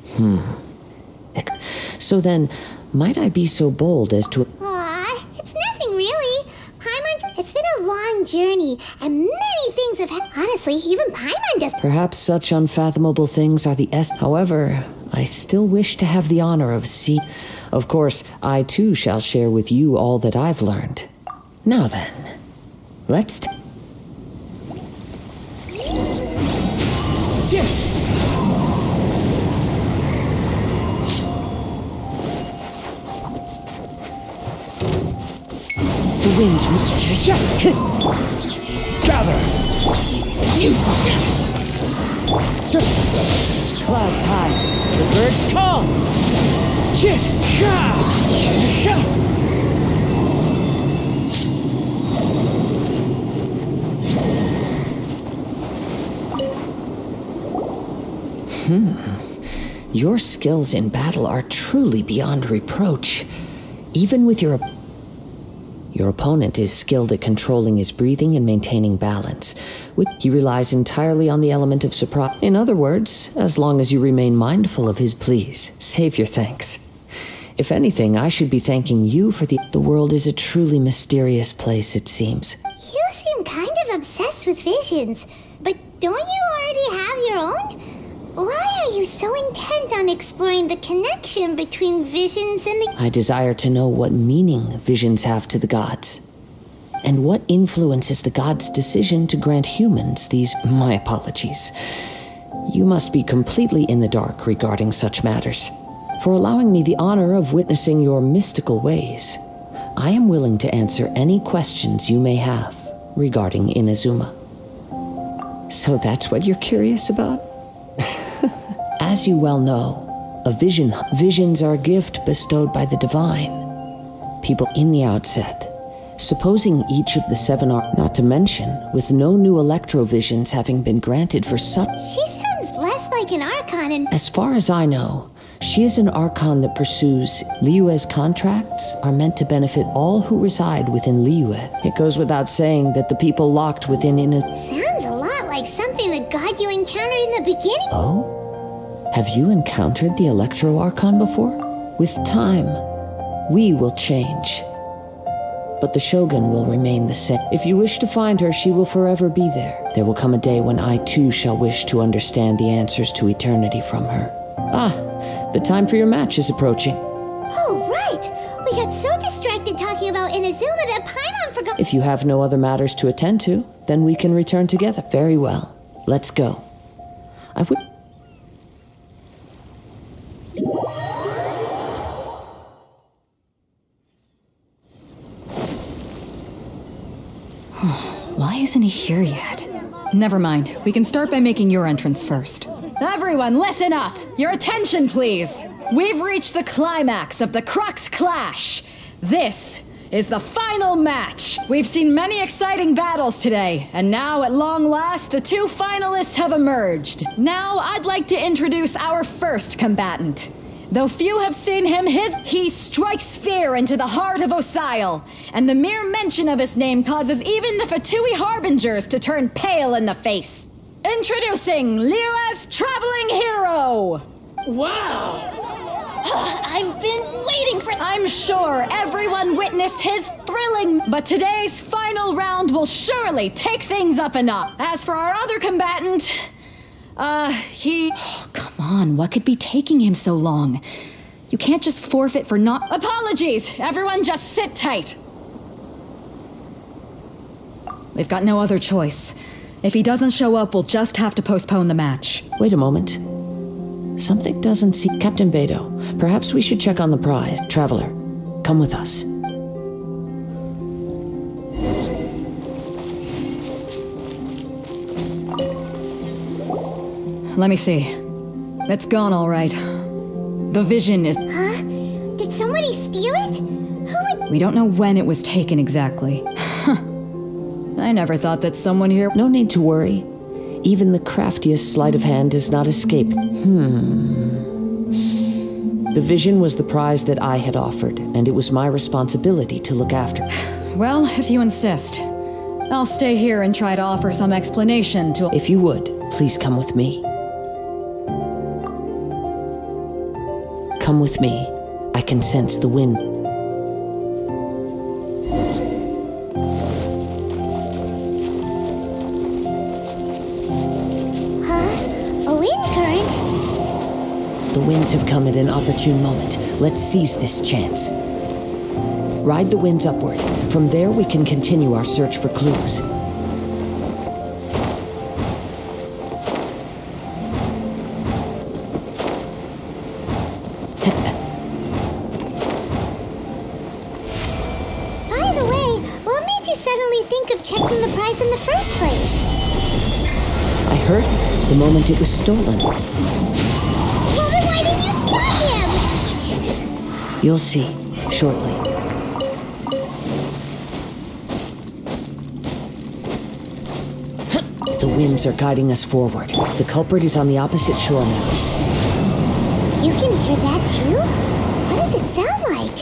So then, might I be so bold as to... Aw, it's nothing really. Paimon, it's been a long journey, and many things have happened. Honestly, even Paimon does... Perhaps such unfathomable things are the However, I still wish to have the honor of Of course, I too shall share with you all that I've learned. Now then, let's... The winds... Gather! Clouds high. The birds come! Your skills in battle are truly beyond reproach. Even with your opponent is skilled at controlling his breathing and maintaining balance. He relies entirely on the element of surprise. In other words, as long as you remain mindful of his... Please, save your thanks. If anything, I should be thanking you for the... The world is a truly mysterious place, it seems. You seem kind of obsessed with visions, but don't you already have your own? Why are you so intent on exploring the connection between visions and the... I desire to know what meaning visions have to the gods, and what influences the gods' decision to grant humans these... My apologies. You must be completely in the dark regarding such matters. For allowing me the honor of witnessing your mystical ways, I am willing to answer any questions you may have regarding Inazuma. So that's what you're curious about? As you well know, visions are a gift bestowed by the divine. people in the outset. Supposing each of the 7 are, not to mention, with no new electrovisions having been granted for some. She sounds less like an Archon and As far as I know, she is an Archon that pursues Liyue's contracts are meant to benefit all who reside within Liyue. It goes without saying that the people locked within sounds a lot like something the god you encountered in the beginning. Oh? Have you encountered the Electro Archon before? With time, we will change. But the Shogun will remain the same. If you wish to find her, she will forever be there. There will come a day when I too shall wish to understand the answers to eternity from her. Ah, the time for your match is approaching. Oh, right! We got so distracted talking about Inazuma that Paimon forgot. If you have no other matters to attend to, then we can return together. Very well. Let's go. I would... Why isn't he here yet? Never mind. We can start by making your entrance first. Everyone, listen up! Your attention, please! We've reached the climax of the Crux Clash! This is the final match! We've seen many exciting battles today, and now, at long last, the 2 finalists have emerged. Now, I'd like to introduce our first combatant. Though few have seen him, he strikes fear into the heart of Osile, and the mere mention of his name causes even the Fatui Harbingers to turn pale in the face. Introducing Liyue's traveling hero! Wow! I've been waiting for. I'm sure everyone witnessed his thrilling, but today's final round will surely take things up a notch. As for our other combatant, Oh, come on, what could be taking him so long? You can't just forfeit for not. Apologies! Everyone just sit tight! We've got no other choice. If he doesn't show up, we'll just have to postpone the match. Wait a moment. Something doesn't seem... Captain Beto, perhaps we should check on the prize. Traveler, come with us. Let me see. It's gone all right. The vision is... Huh? Did somebody steal it? Who would... We don't know when it was taken exactly. I never thought that someone here... No need to worry. Even the craftiest sleight of hand does not escape. The vision was the prize that I had offered, and it was my responsibility to look after. Well, if you insist. I'll stay here and try to offer some explanation to... If you would, please come with me. Come with me. I can sense the wind. Huh? A wind current? The winds have come at an opportune moment. Let's seize this chance. Ride the winds upward. From there, we can continue our search for clues. Checking the prize in the first place. I heard it the moment it was stolen. Well, then why didn't you stop him? You'll see, shortly. The winds are guiding us forward. The culprit is on the opposite shore now. You can hear that too? What does it sound like?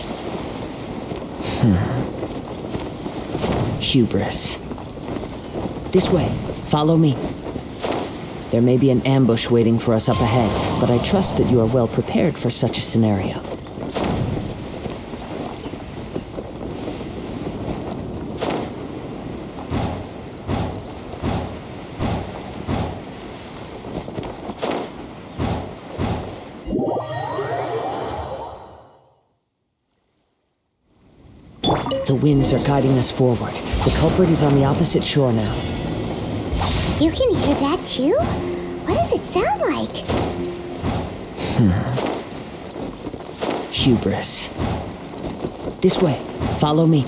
Hubris. This way. Follow me. There may be an ambush waiting for us up ahead, but I trust that you are well prepared for such a scenario. The winds are guiding us forward. The culprit is on the opposite shore now. You can hear that too? What does it sound like? Hubris. This way. Follow me.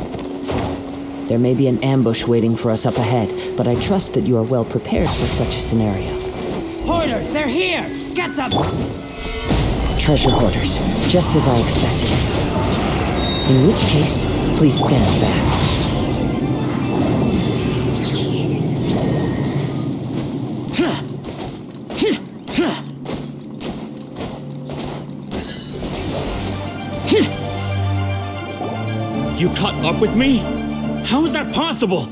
There may be an ambush waiting for us up ahead, but I trust that you are well prepared for such a scenario. Hoarders, they're here! Get them! Treasure hoarders, just as I expected. In which case, please stand back. You caught up with me? How is that possible?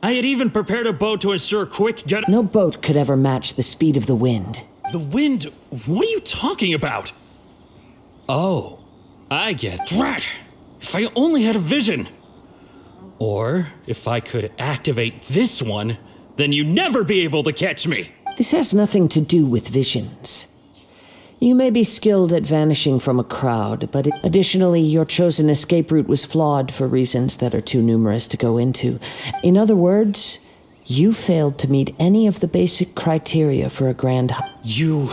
I had even prepared a boat to ensure quick get- No boat could ever match the speed of the wind. The wind? What are you talking about? Oh, I get Drat! If I only had a vision! Or, if I could activate this one, then you'd never be able to catch me! This has nothing to do with visions. You may be skilled at vanishing from a crowd, but additionally, your chosen escape route was flawed for reasons that are too numerous to go into. In other words, you failed to meet any of the basic criteria for a grand... You...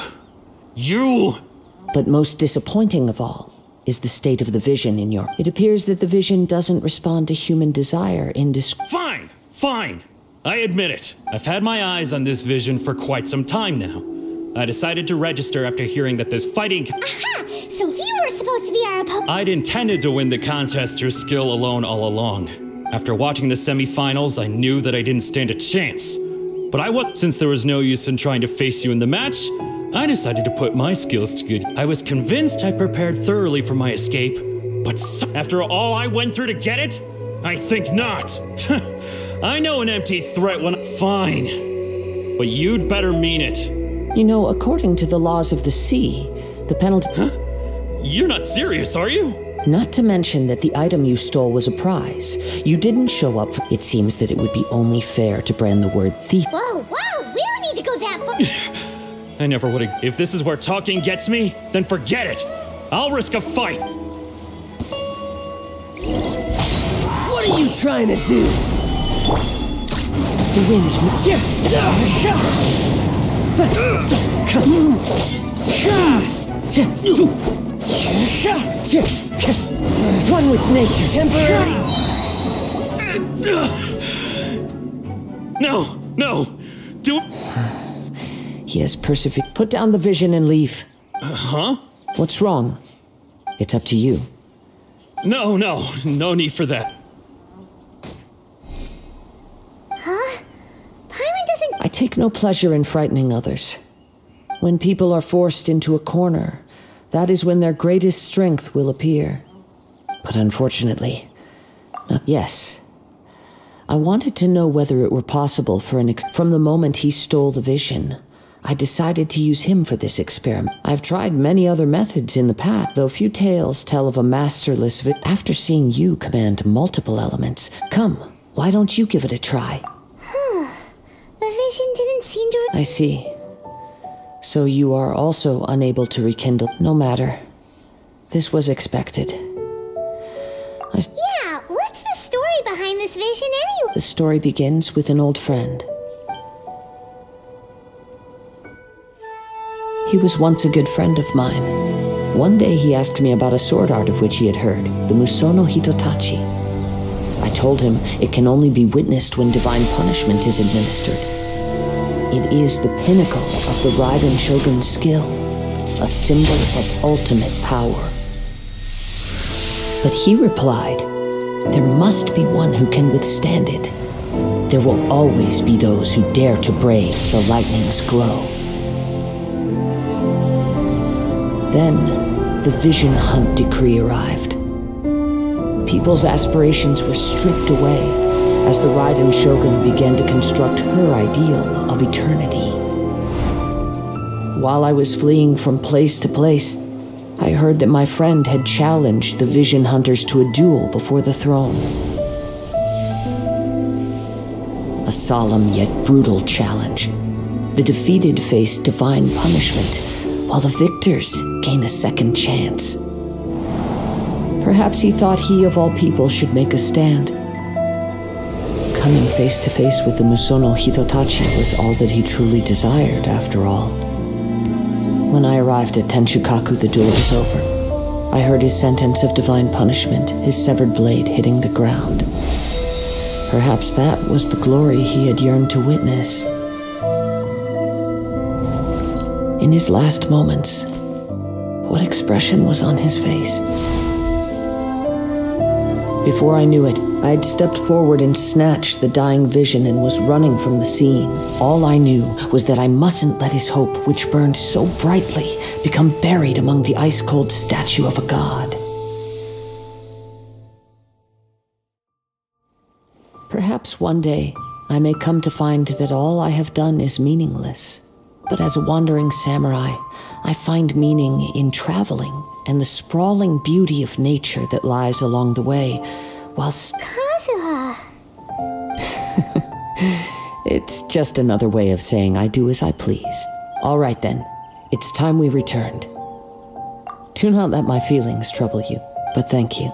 But most disappointing of all is the state of the vision in your... It appears that the vision doesn't respond to human desire in Fine! I admit it. I've had my eyes on this vision for quite some time now. I decided to register after hearing that this fighting... Aha! So you were supposed to be our opponent. I'd intended to win the contest through skill alone all along. After watching the semi-finals, I knew that I didn't stand a chance. But since there was no use in trying to face you in the match, I decided to put my skills to good. I was convinced I prepared thoroughly for my escape, but after all I went through to get it, I think not. I know an empty threat when... Fine. But you'd better mean it. You know, according to the laws of the sea, the penalty... Huh? You're not serious, are you? Not to mention that the item you stole was a prize. You didn't show up for... It seems that it would be only fair to brand the word thief. Whoa, we don't need to go that far. I never would have... If this is where talking gets me, then forget it. I'll risk a fight. What are you trying to do? The wind's... One with nature. Temporary. No. Do... He has persevered. Put down the vision and leave. Huh? What's wrong? It's up to you. No need for that. Huh? Paimon doesn't... I take no pleasure in frightening others. When people are forced into a corner, that is when their greatest strength will appear. But unfortunately, yes. I wanted to know whether it were possible for from the moment he stole the vision, I decided to use him for this experiment. I've tried many other methods in the past, though few tales tell of a masterless after seeing you command multiple elements. Come, why don't you give it a try? The vision didn't seem to... I see. So you are also unable to rekindle. No matter. This was expected. Yeah, what's the story behind this vision anyway? The story begins with an old friend. He was once a good friend of mine. One day he asked me about a sword art of which he had heard, the Musono Hitotachi. I told him it can only be witnessed when divine punishment is administered. It is the pinnacle of the Raiden Shogun's skill, a symbol of ultimate power. But he replied, there must be one who can withstand it. There will always be those who dare to brave the lightning's glow. Then, the Vision Hunt decree arrived. People's aspirations were stripped away as the Raiden Shogun began to construct her ideal of eternity. While I was fleeing from place to place, I heard that my friend had challenged the Vision Hunters to a duel before the throne. A solemn yet brutal challenge. The defeated face divine punishment, while the victors gain a second chance. Perhaps he thought he of all people should make a stand. Coming face to face with the Musono Hitotachi was all that he truly desired, after all. When I arrived at Tenshukaku, the duel was over. I heard his sentence of divine punishment, his severed blade hitting the ground. Perhaps that was the glory he had yearned to witness. In his last moments, what expression was on his face? Before I knew it, I'd stepped forward and snatched the dying vision and was running from the scene. All I knew was that I mustn't let his hope, which burned so brightly, become buried among the ice-cold statue of a god. Perhaps one day, I may come to find that all I have done is meaningless. But as a wandering samurai, I find meaning in traveling and the sprawling beauty of nature that lies along the way, whilst... Kazuha! It's just another way of saying I do as I please. All right then, it's time we returned. Do not let my feelings trouble you, but thank you.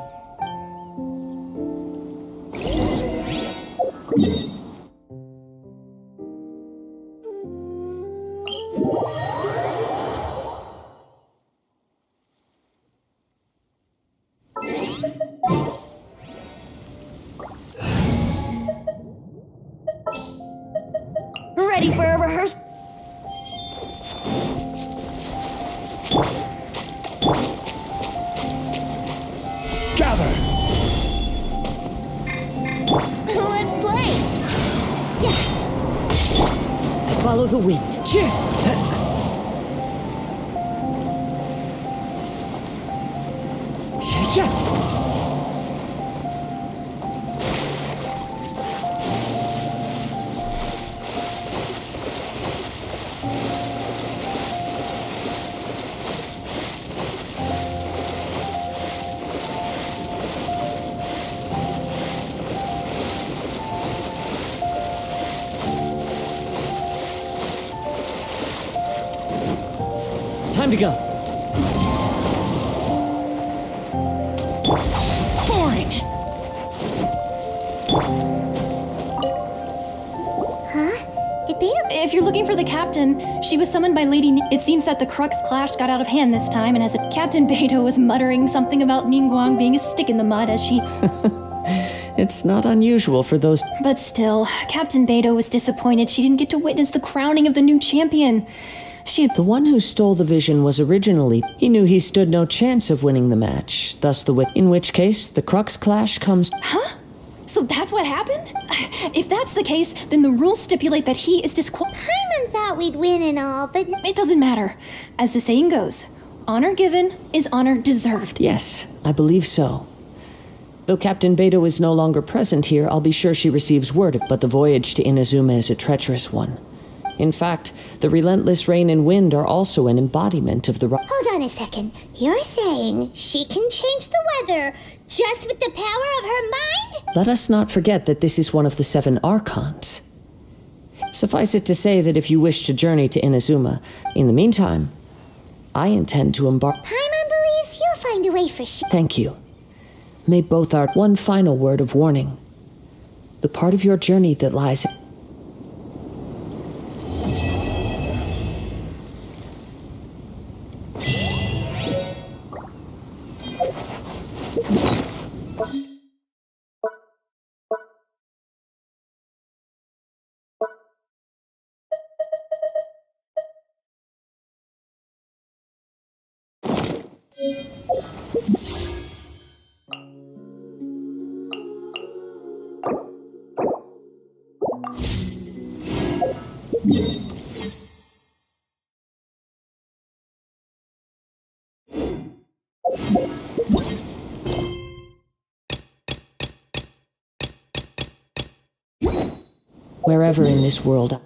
Ready for a rehearsal? Gather! Let's play! I follow the wind. Time to go. Foreign! If you're looking for the captain, she was summoned by Lady It seems that the Crux clash got out of hand this time, and as a Captain Beidou was muttering something about Ningguang being a stick in the mud as she... It's not unusual for those... But still, Captain Beidou was disappointed she didn't get to witness the crowning of the new champion. The one who stole the vision was originally... He knew he stood no chance of winning the match, thus in which case, the Crux clash comes... Huh? So that's what happened? If that's the case, then the rules stipulate that he is disqualified. Paimon thought we'd win and all, but... It doesn't matter. As the saying goes, honor given is honor deserved. Yes, I believe so. Though Captain Beidou is no longer present here, I'll be sure she receives word of but the voyage to Inazuma is a treacherous one. In fact, the relentless rain and wind are also an embodiment of the... Hold on a second. You're saying she can change the weather just with the power of her mind? Let us not forget that this is one of the 7 Archons. Suffice it to say that if you wish to journey to Inazuma, in the meantime, I intend to embark... Paimon believes you'll find a way for Thank you. May both our... One final word of warning. The part of your journey that lies... Wherever in this world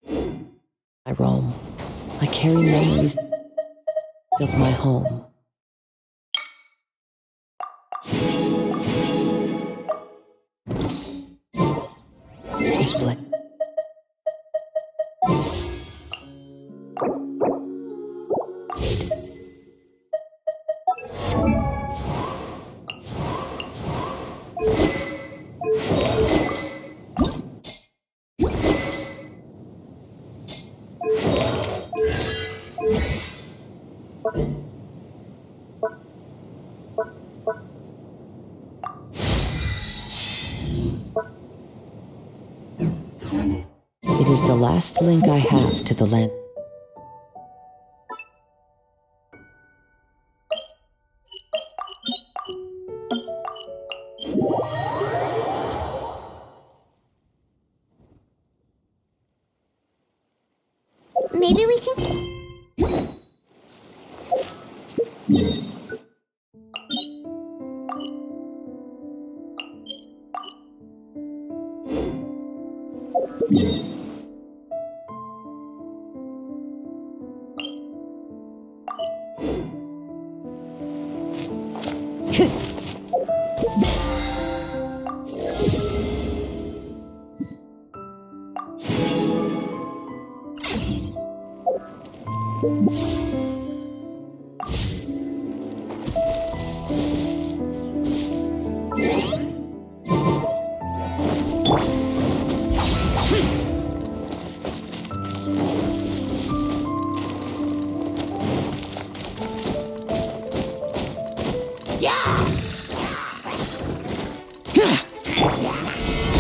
I roam, I carry memories of my home. Display. It is the last link I have to the land.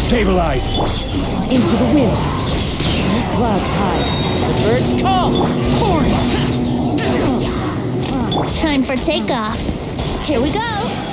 Stabilize! Into the wind. Keep clouds high. The birds call. Time for takeoff. Here we go.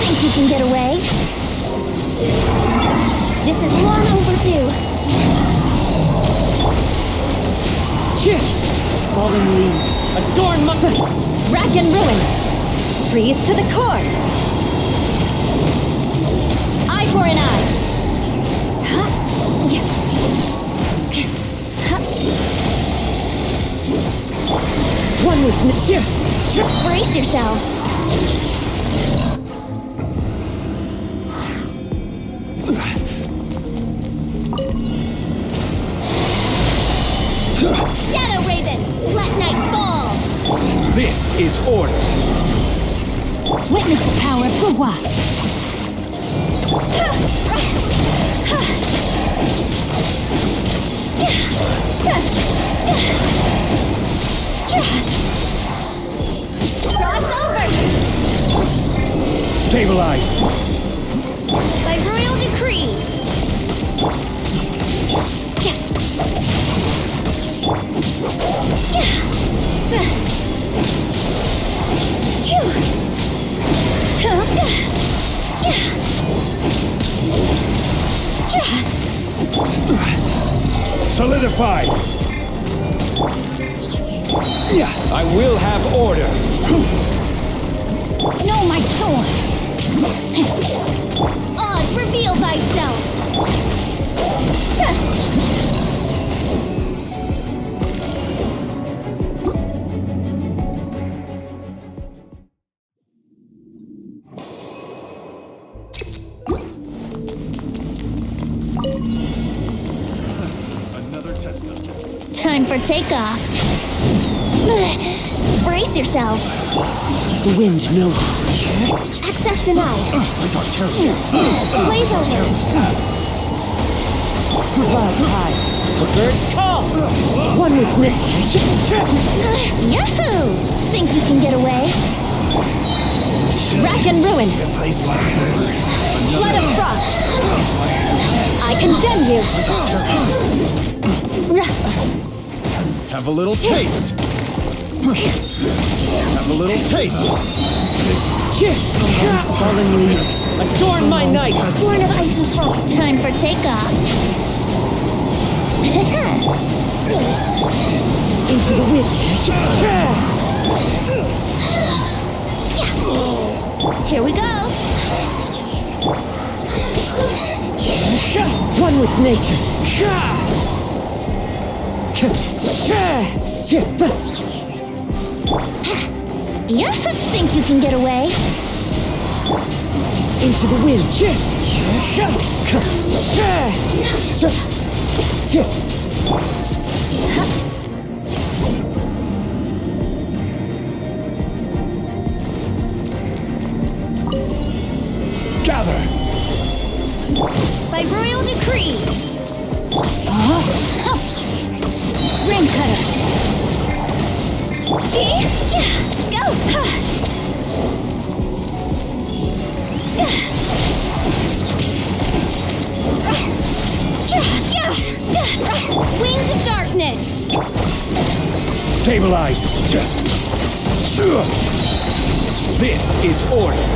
Think you can get away? This is long overdue. Fallen leaves. Adorn my... Rack and ruin. Freeze to the core. Eye for an eye. Huh? Yeah. Huh. One with me. Brace yourselves. Shadow Raven, let night fall. This is order. Witness the power of Kazuha. Cross over. Stabilize. By royal decree. Solidified. I will have order. Know my sword. Oz, reveal thyself. Another test subject. Time for takeoff. Brace yourself. The wind knows. Access denied. Blaze over. Clouds high. The birds call. One with me. Yahoo! Think you can get away? Rack and ruin. Blood of frost. I condemn you. Have a little taste. Have a little taste. Fallen leaves. Adorn my night. Born of ice and frost. Time for takeoff. Into the wind. Here we go. One with nature. Yeah, think you can get away? Into the wind. Gather. By royal decree. Ring cutter. Go! Wings of darkness. Stabilize. This is order.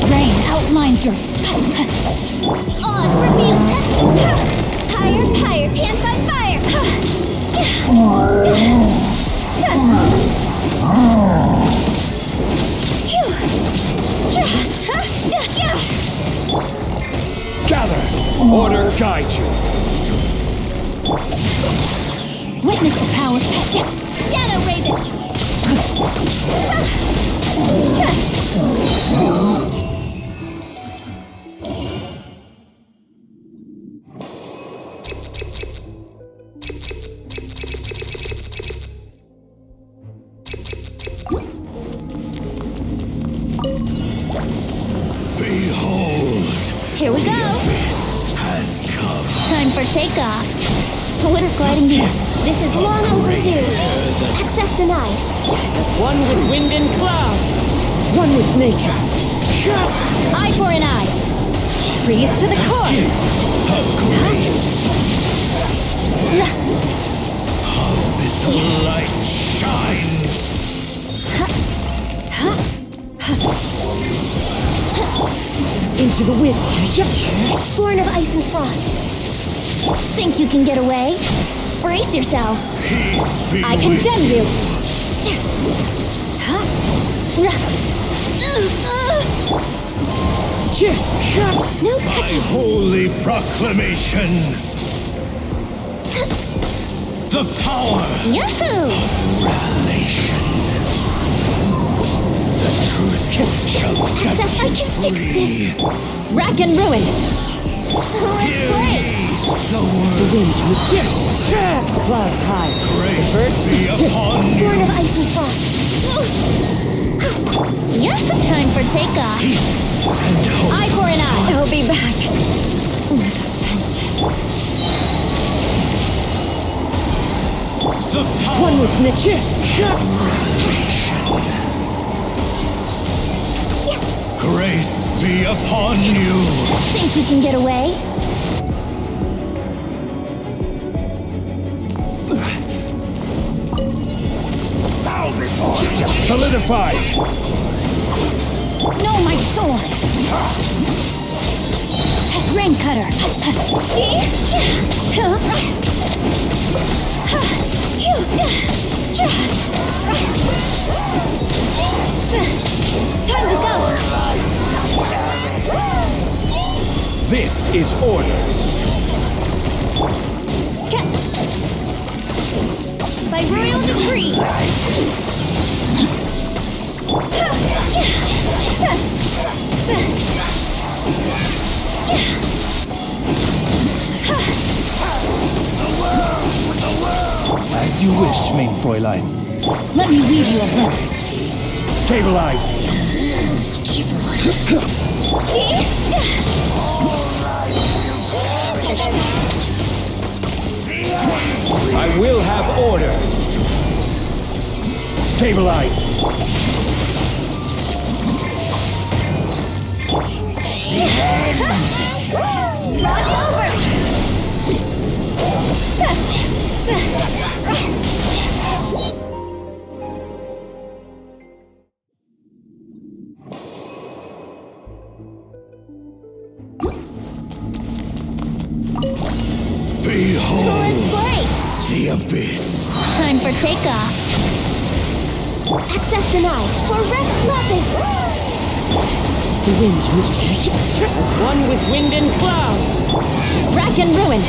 Rain outlines your... Oz, reveal. Higher, higher, pants on fire. Gather. Order guide you. Witness the power. Shadow Raven. Here we go. Time for takeoff. We're gliding the... This is long overdue. Access denied. One with wind and cloud. One with nature. Eye for an eye. Freeze to the core. Light Into the wind. Born of ice and frost. Think you can get away? Brace yourselves. I condemn you. No touching. Holy proclamation. The power. Yahoo! Revelation. The truth shall set Except I can fix this. Rack and ruin. Let's play. the word. The winds rip. Clouds high. Grace be upon you. Born of ice and frost. Yeah, time for takeoff. And hope. Eye for an eye. I'll be back. With a vengeance. The power. One with nature. Grace be upon you. Think you can get away? Solidify. No, my sword. Rain cutter. Time to go. This is order. By royal decree. As you wish, main Fräulein. Let me read you a book. Stabilize. I will have order. Stabilize. Behold Let's play. the abyss. Time for takeoff. Access denied. For Rex Lapis. The winds rip. As one with wind and cloud. Rack and ruin.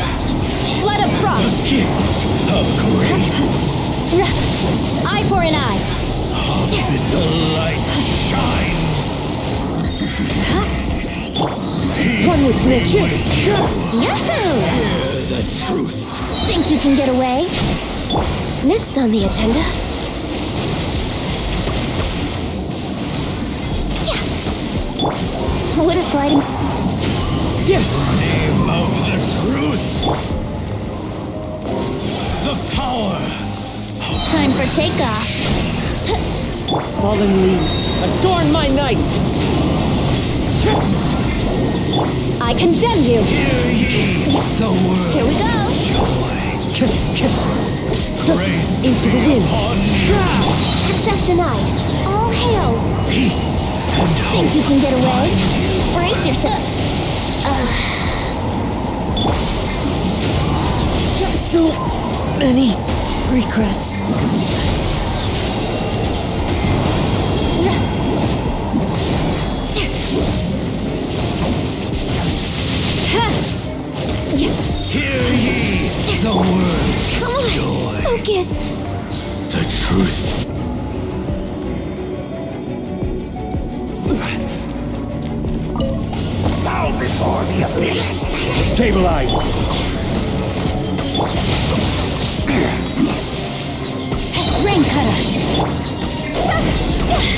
Flood of frost. Gift of grace. Eye for an eye. With the light shine. One with nature. Yahoo! Hear the truth. Think you can get away? Next on the agenda. What if gliding? Name of the truth. The power. Time for takeoff. Fallen leaves. Adorn my night. I condemn you. Hear ye the word. Here we go. Grace Into the be wind. upon you. Access denied. All hail. Peace and hope. Think you can get away? Brace yourself. So many regrets. Hear ye the word. Come on. Joy. Focus. The truth. Bow before the abyss. Stabilize. Rain cutter.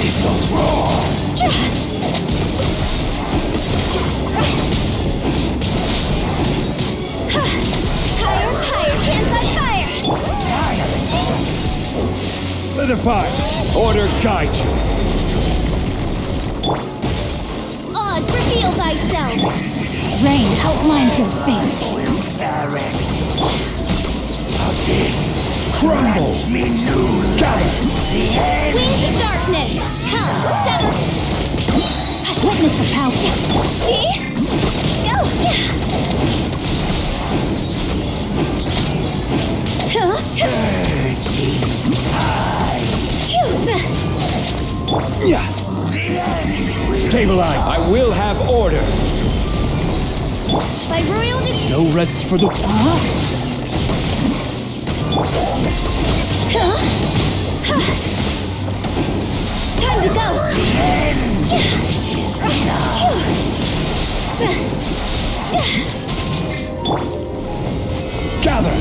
It's a roar. Higher, hands on fire. Solidify. Order guide you. Oz, reveal thyself. Rain outlines your fate. Crumble. Gather. Wings of darkness. Come, sever. Witness the power. See? Go! Stabilize. I will have order. By royal decree. No rest for the... Time to go. Gather.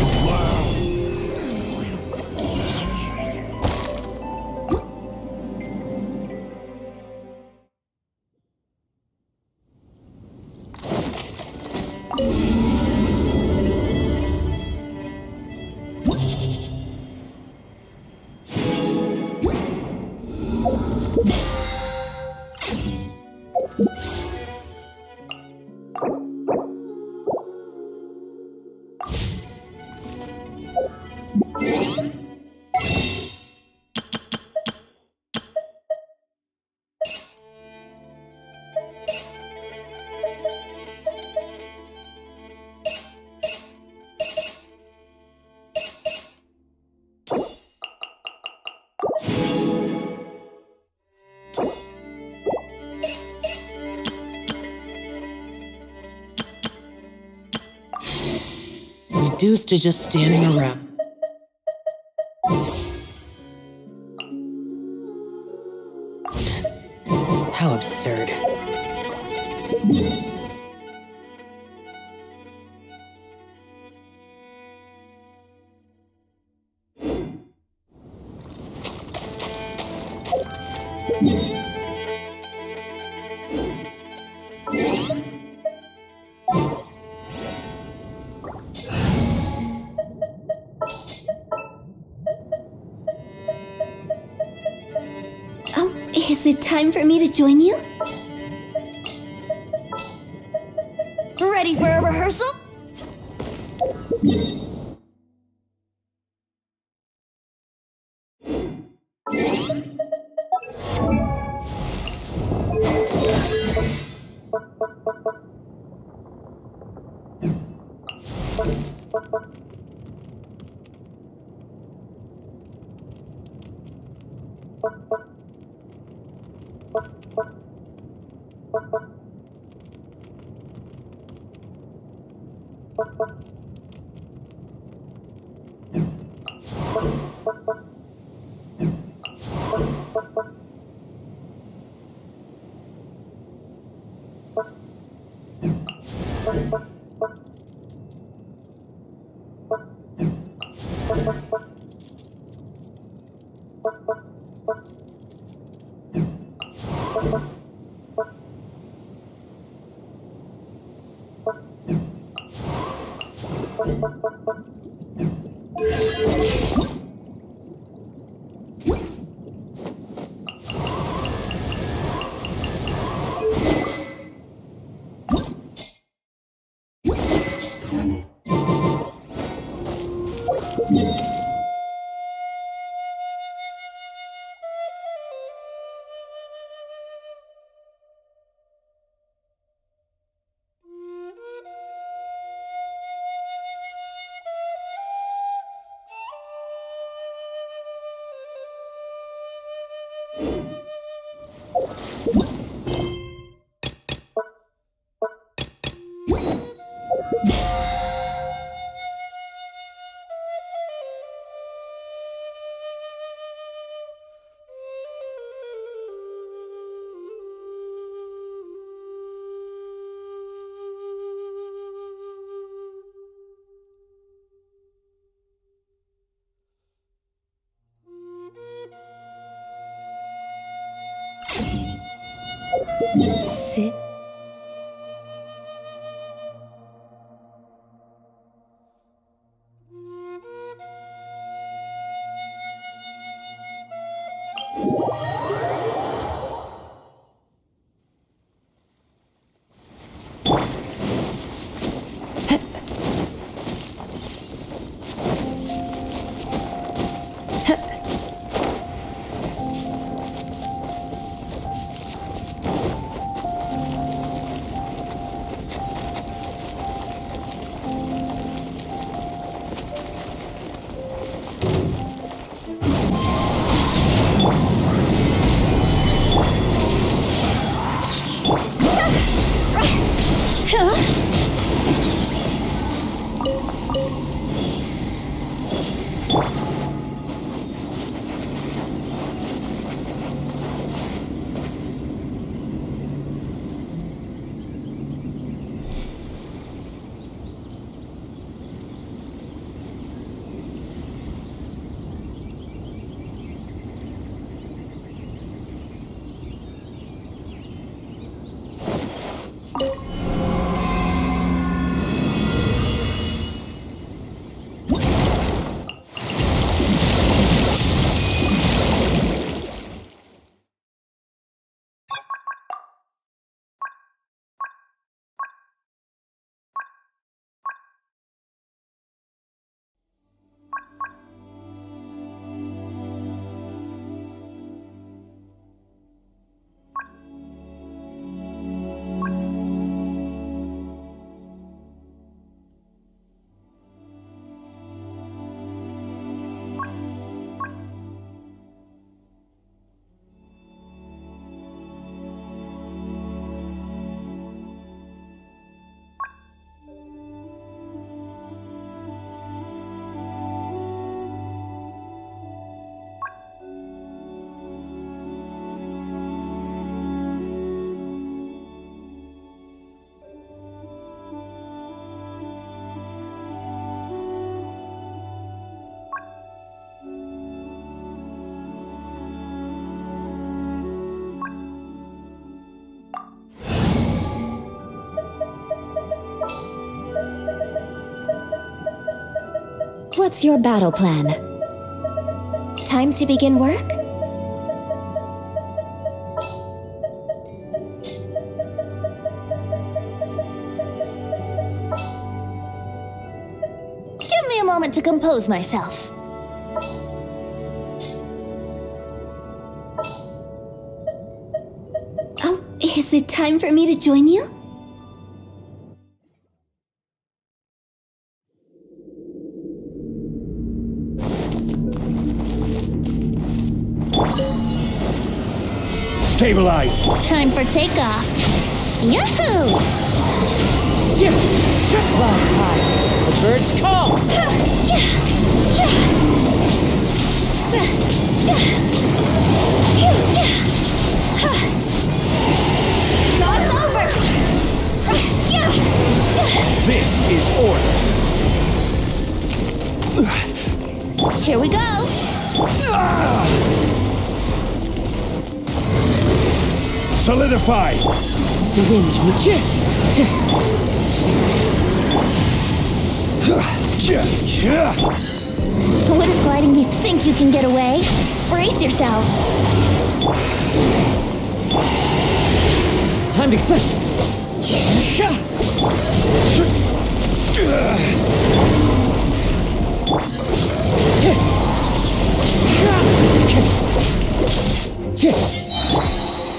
Reduced to just standing around. How absurd. Is it time for me to join you? Ready for a rehearsal? Sit. what's your battle plan? Time to begin work? Give me a moment to compose myself. Oh, is it time for me to join you? Stabilize! Time for takeoff. Yahoo! Clouds high. The birds call. It's over! This is order. Here we go! Solidify! The winds Wouldn't gliding you think you can get away? Brace yourselves! Time to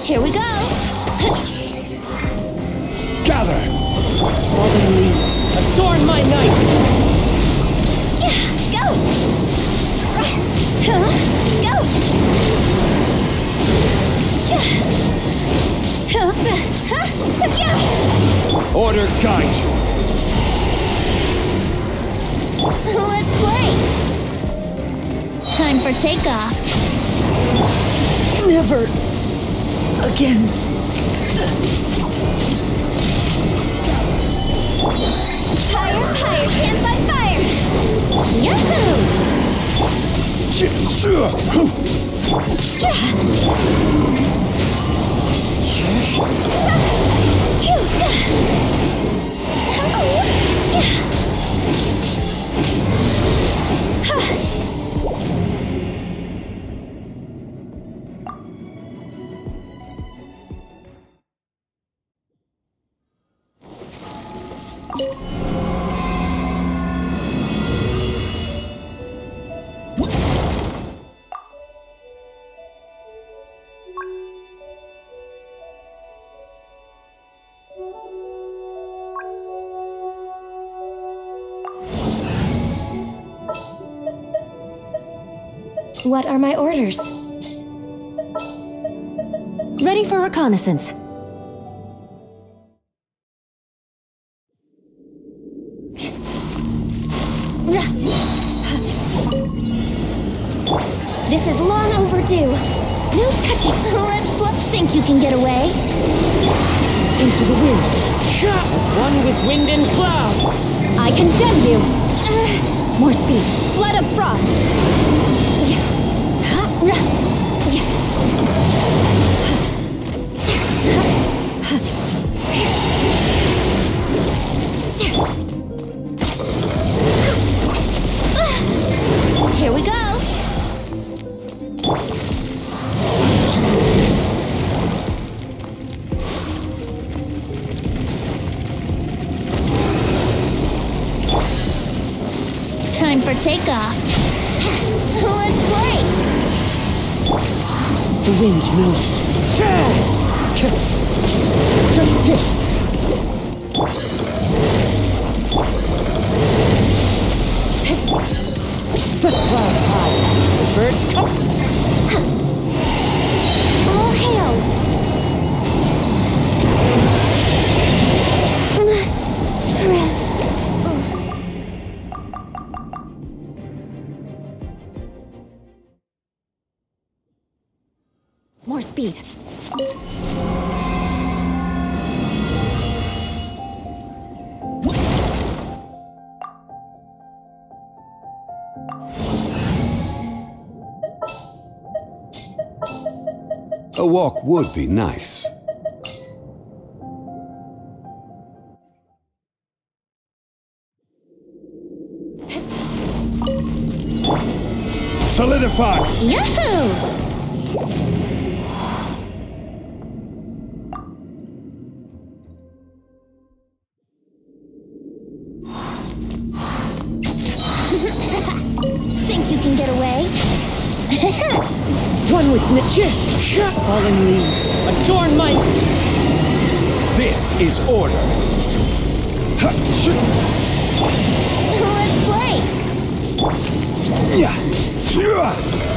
Here we go! Gather! fallen leaves. Adorn my night. Go! Go! Order guide you. Let's play! Time for takeoff. Never again. Higher, higher, hands on fire! Yahoo! What are my orders? Ready for reconnaissance. This is long overdue. No touching. Let's think you can get away. Into the wind. As one with wind and cloud. I condemn you. More speed. Flood of frost. Here we go. Time for takeoff. Let's play. The wind knows. The clouds high. The birds come. All hail. Must rest. More speed. A walk would be nice. Solidify! Yahoo! Think you can get away? One with nature. Fallen leaves. Adorn my... This is order. Let's play!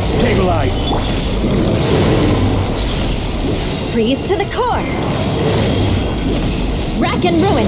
Stabilize. Freeze to the core. Rack and ruin.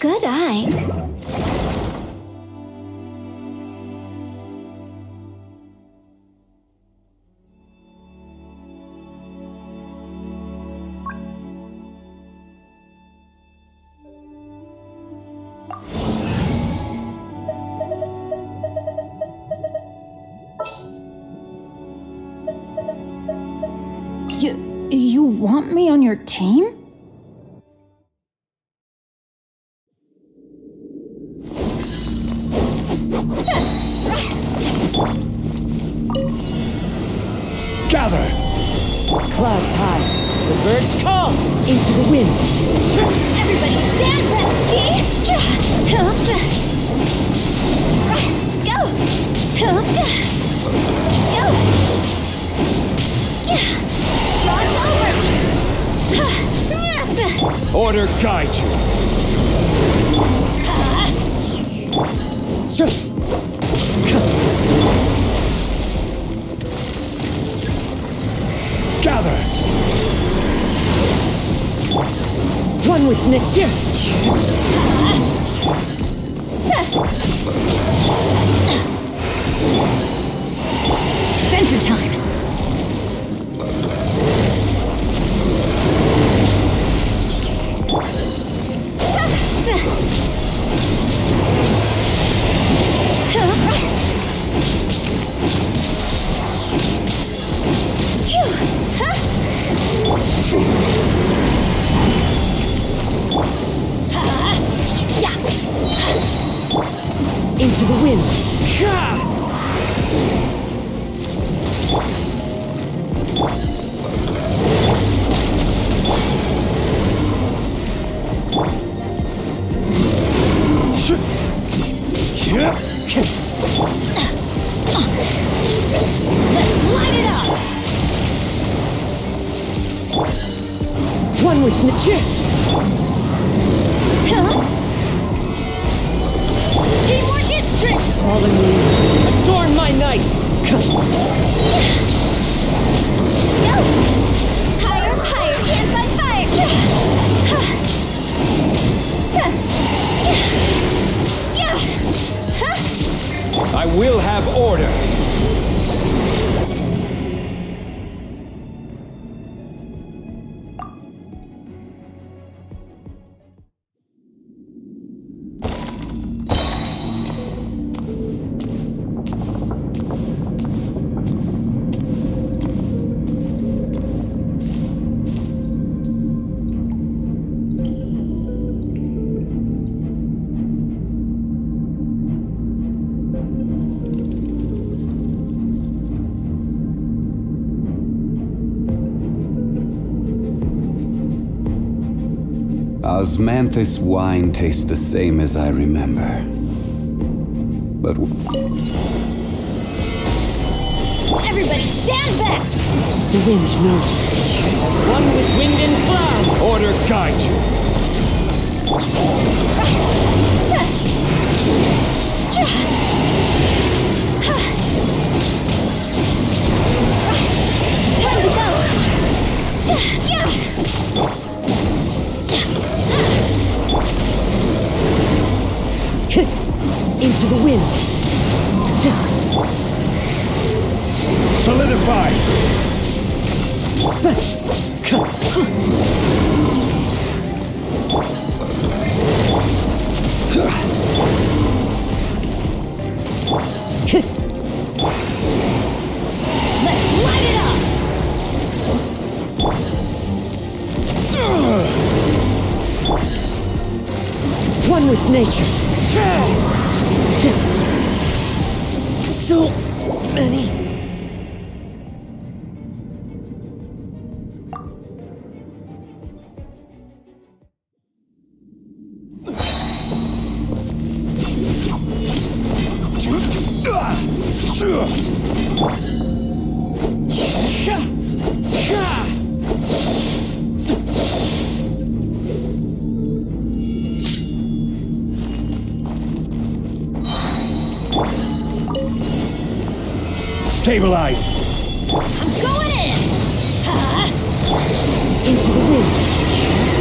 Good eye. You want me on your team? Gather! Clouds high. The birds call. Into the wind. Everybody stand back! Go! Go! Run over! Order guide you. Gather! One with nature. Adventure time. Into the wind. Let's light it up! One with nature. Teamwork is strict! Fallen leaves. Adorn my night. Go! Higher, higher, hands on fire! I will have order. Osmanthus wine tastes the same as I remember. But Everybody stand back! The wind knows me. As one with wind and cloud. Order guide you. Time to go! Into the wind. Solidify! Let's light it up! One with nature. So many. Stabilize! I'm going in! Into the wind.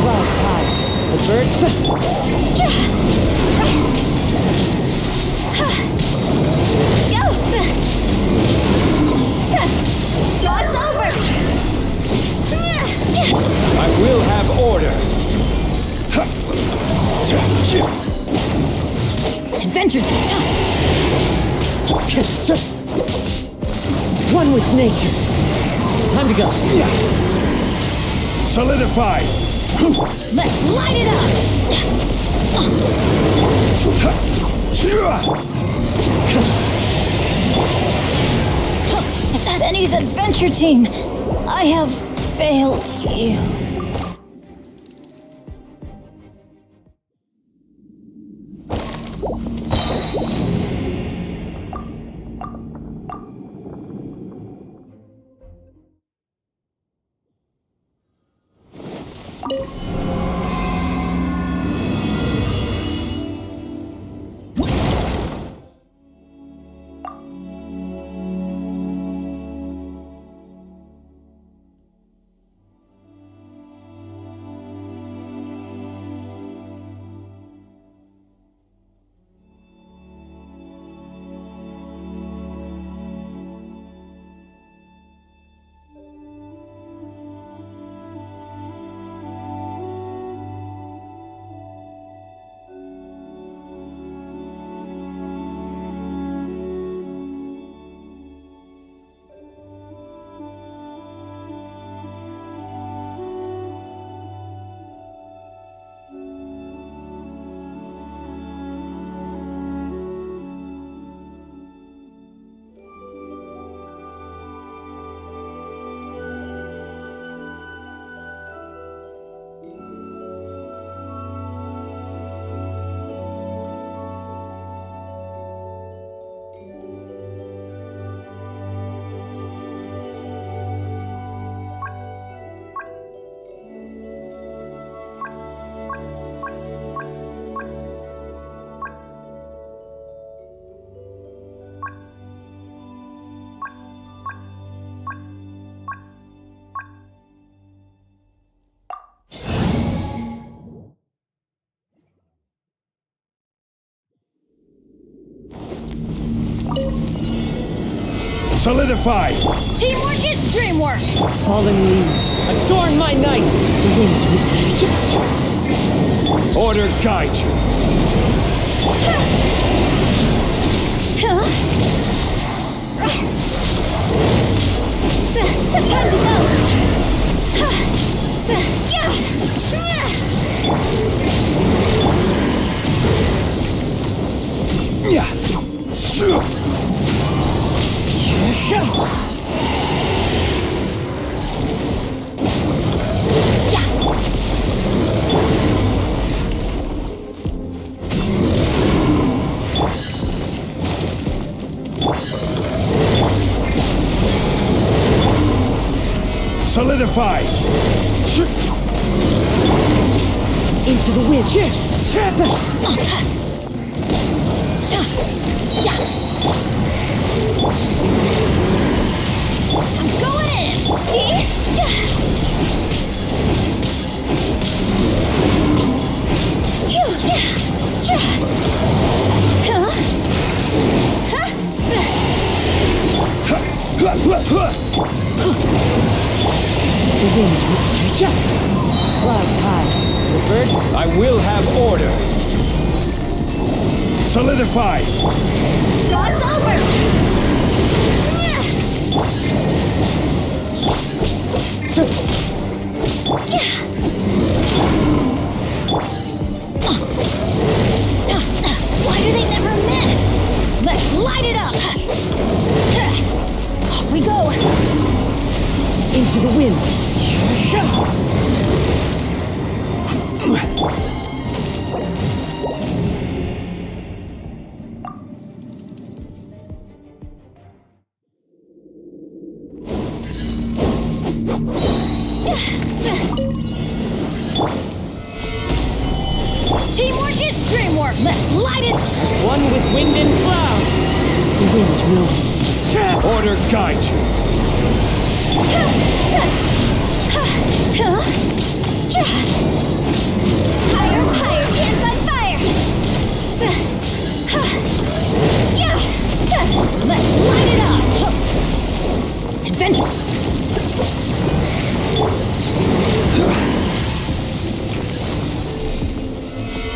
Clouds high. The bird. God's over! I will have order! Adventure time! One with nature. Time to go. Solidify! Let's light it up! Benny's adventure team, I have failed you. Solidify! Teamwork is dreamwork! Fallen leaves. Adorn my night. The wind. Order guide you! Time to go! Solidify! Into the wind. I'm going in! The winds clouds high. The birds. I will have order. Solidify. Cross over! Why do they never miss? Let's light it up! Off we go! Into the wind. Teamwork is dreamwork! Let's light it! As one with wind and cloud. The winds will. Order guide you. Higher, higher, hands on fire! Let's light it up! Adventure!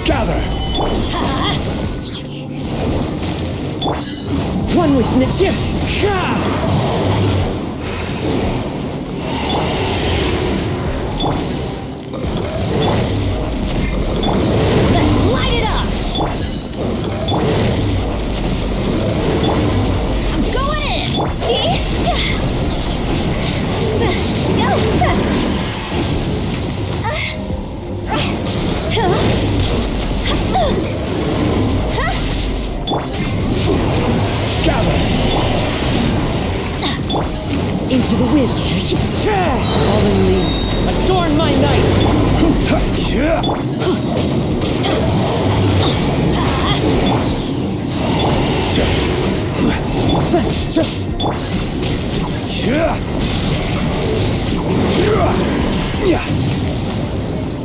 Gather. One with Nitsir. Let's light it up! I'm going in! Gather. Into the wind. Fallen leaves. Adorn my night.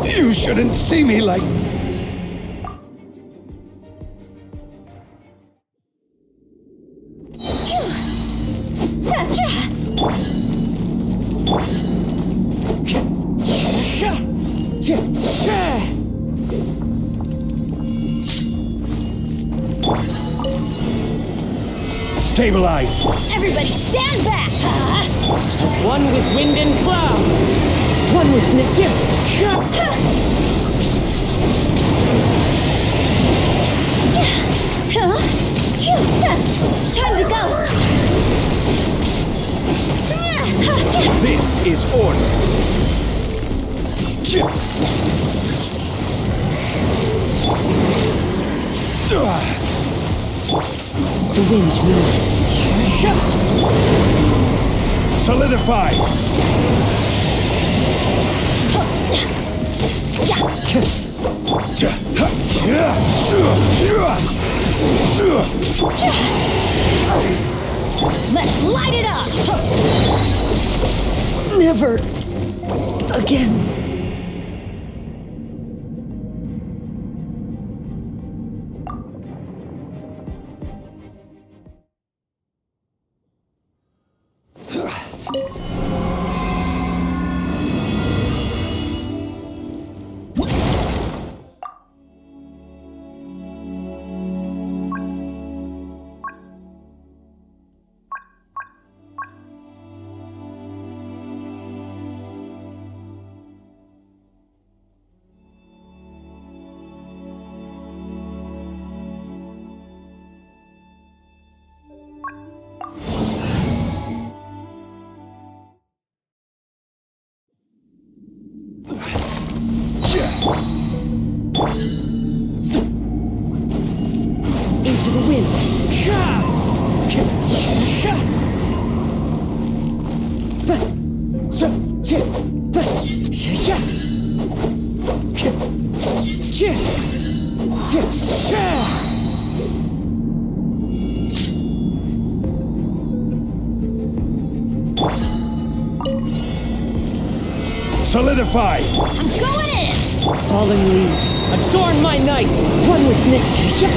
You shouldn't see me like... Stabilize. Everybody stand back! As one with wind and cloud. One with Nitsir. Time to go! This is order. The wind knows. Solidify. Let's light it up! Never again. Into the wind. Solidify! I'm going in! Falling leaves, adorn my night! One with nature.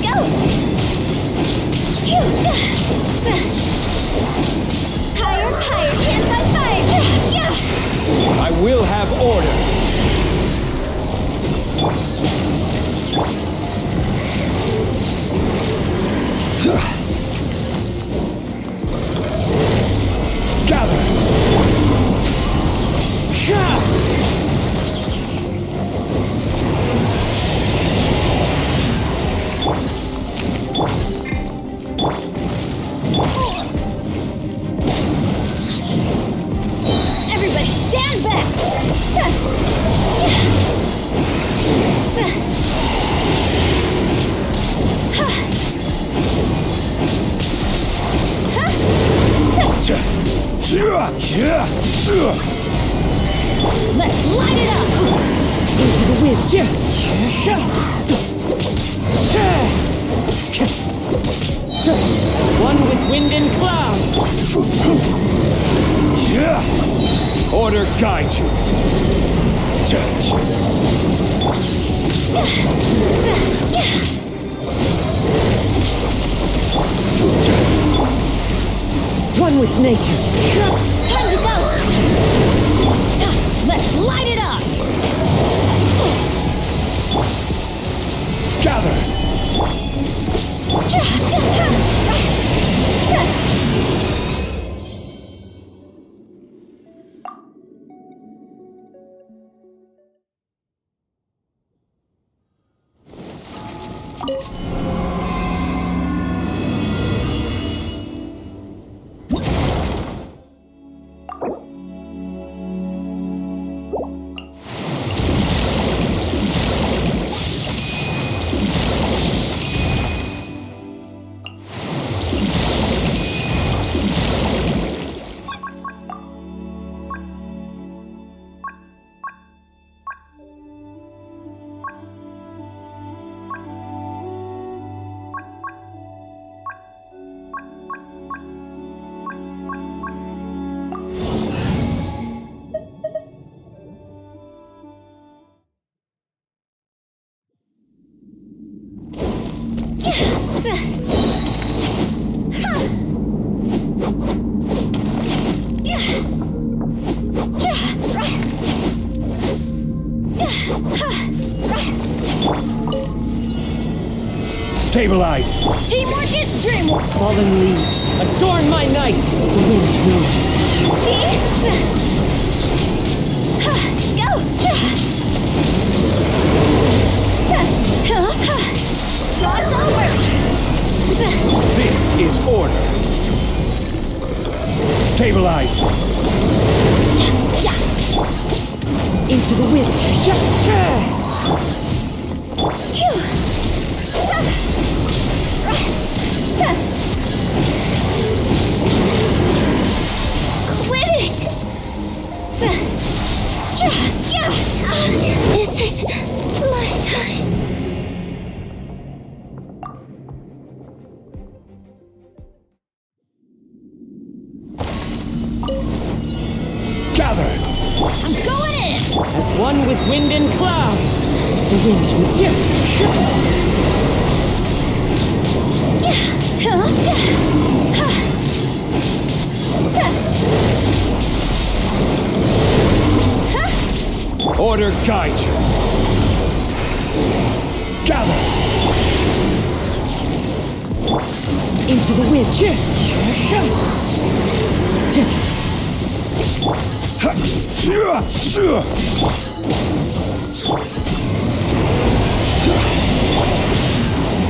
Go! Higher, higher, hands on fire! I will have order! Gather! Everybody stand back! Let's light it up! Into the wind. One with wind and cloud. Order guide you! One with nature. Time to go! Let's light it up! Gather! Stabilize! Teamwork is dreamwork! Fallen leaves, adorn my night. The wind knows me. Go! Cross over! This is order! Stabilize! Into the wind. Quit it! Is it my time? Gather! I'm going in! As one with wind and cloud. The wind knows me. Order guide you! Gather! Into the wind.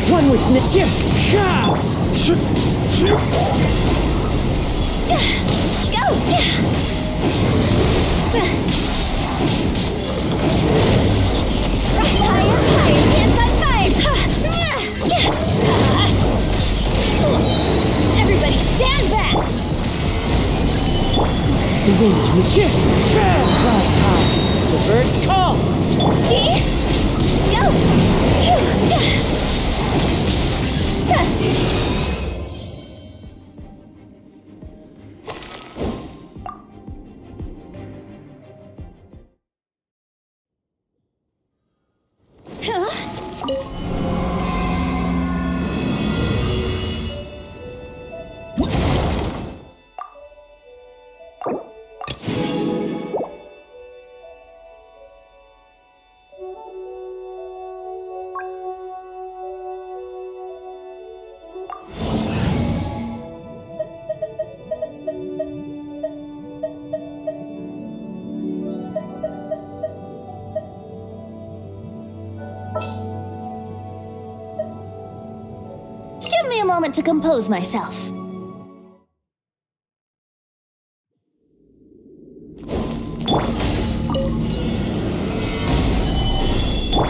One with nature. Go! Higher, higher, hands on fire! Everybody stand back! The wind's mature. Clouds high. The birds call! Give me a moment to compose myself.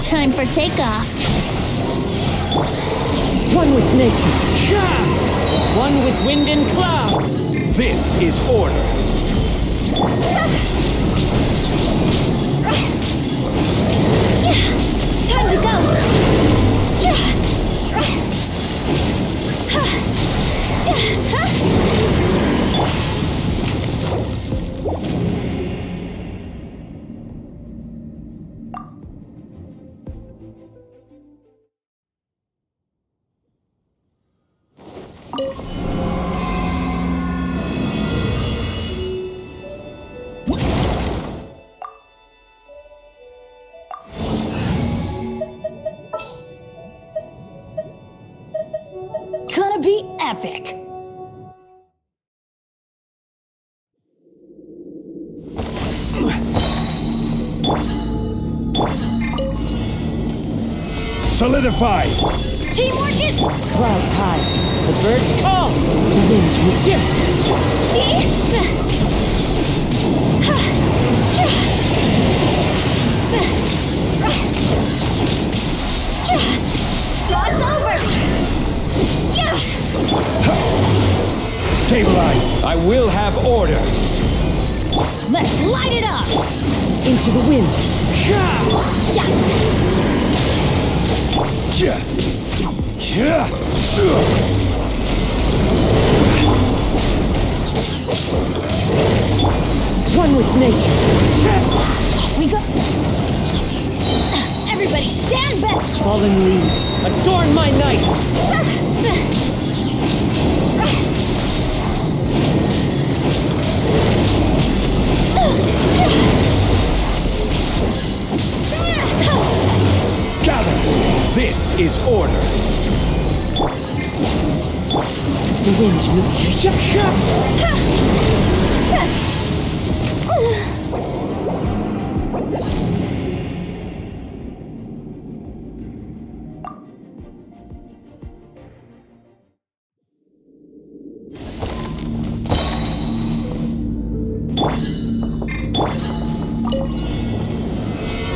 Time for takeoff. One with nature. One with wind and cloud. This is order. Time to go. Gonna be epic. Solidified! Teamwork is... Clouds high. The birds call. The winds Stabilize! I will have order! Let's light it up! into the wind. One with nature. We go... Everybody stand back! Fallen leaves, adorn my night. Gather! This is order! The winds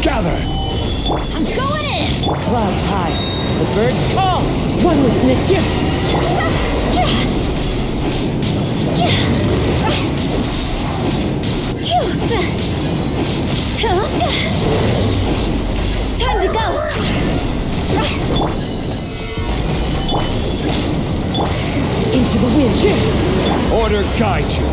Gather! I'm going in! Clouds high. The birds call. One with nature. Time to go. Into the wind. Order guide you!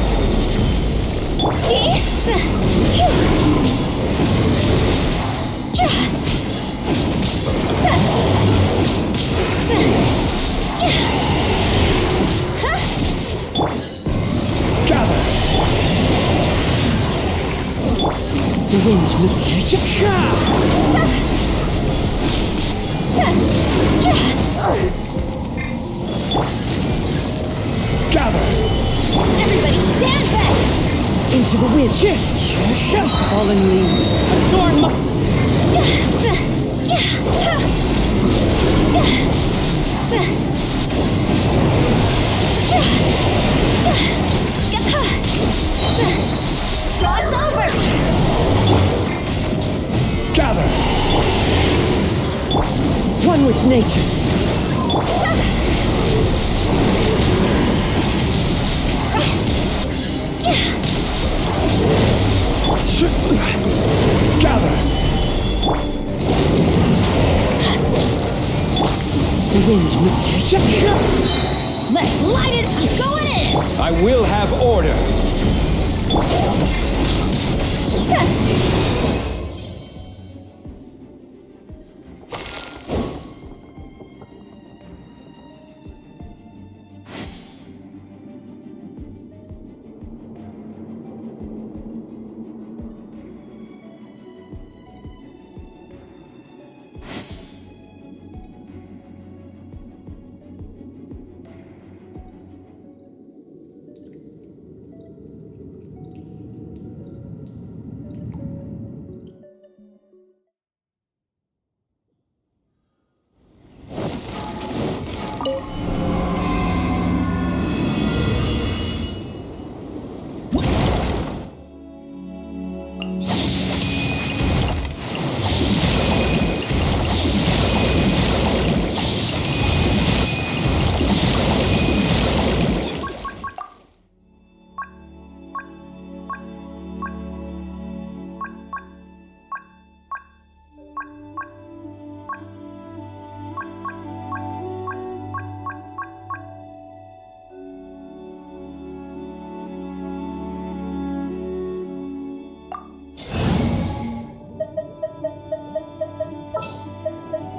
Gather! The winds Gather! Everybody stand back! into the wind. Fallen leaves, adorn my... God's over. Gather! One with nature. Gather! winds Let's light it! I'm going in! I will have order.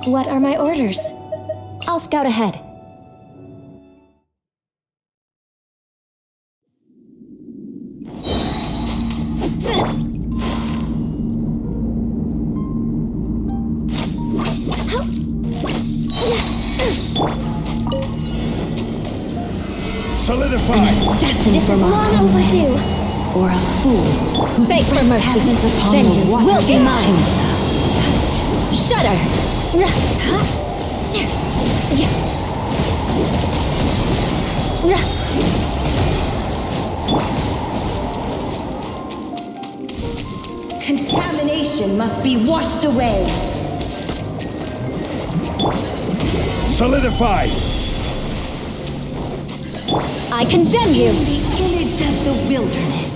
What are my orders? I'll scout ahead. Solidify! assassin This from is our long homeland, overdue. or a fool who Beg for mercy. trespasses upon Vengeance the will waters be of mine. Kazuha. Shudder! Contamination must be washed away. Solidify! I condemn you! The image of the wilderness.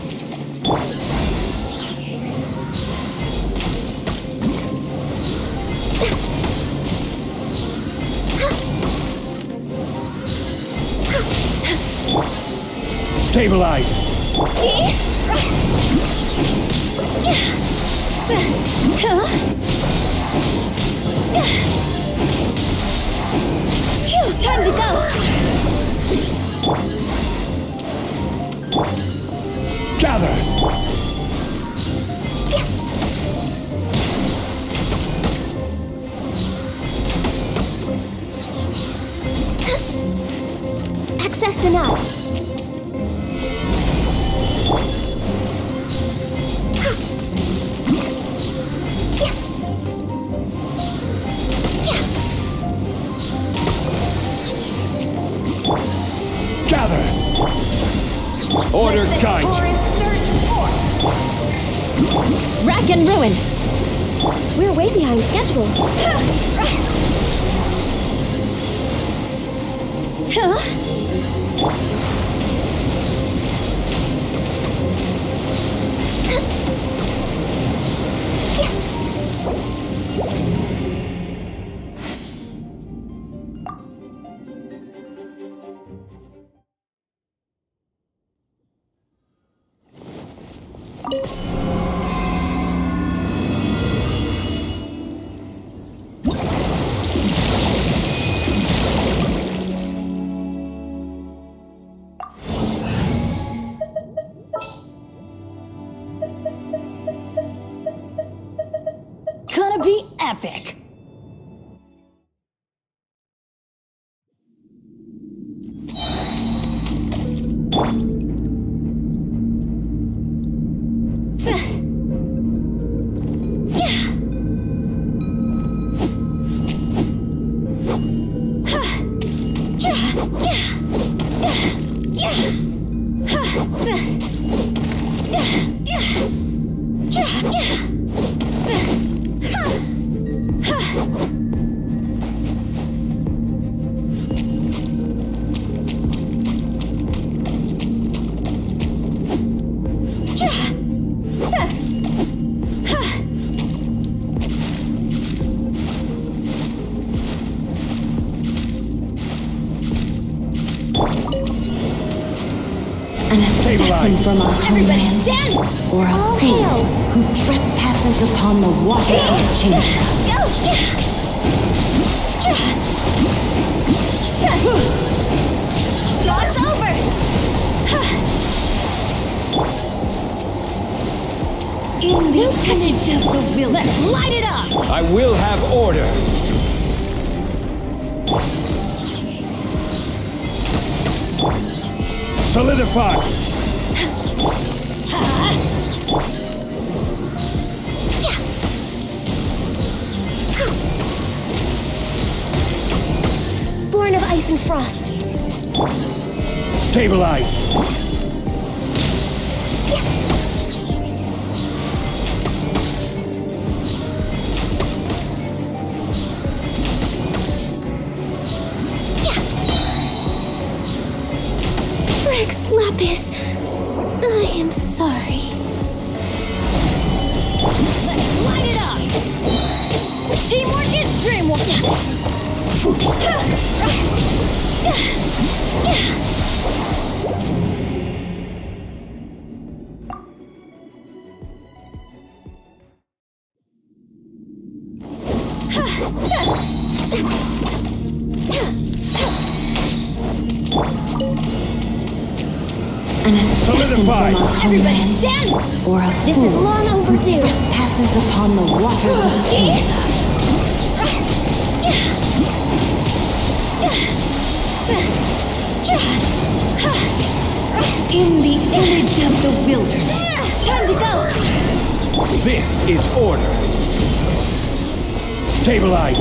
Stabilize! Time to go! Gather! Access denied. Gather! Order guide you! Rack and ruin! We're way behind schedule. Gonna be epic. Stabilize. from our Everybody homeland, stand! or a All fool hail! who trespasses upon the water of Chainsaw. It's over! In the image of the will. Let's light it up! I will have order. Solidify. Born of ice and frost. Stabilize. Rex Lapis, I am sorry. Let's light it up! Teamwork is dreamwork! An assassin from Solidify. our Everybody homeland, stand! or a This fool is long who overdue. trespasses upon the waters of Chainsaw. In the image of the wilderness. Time to go. This is order. Stabilize.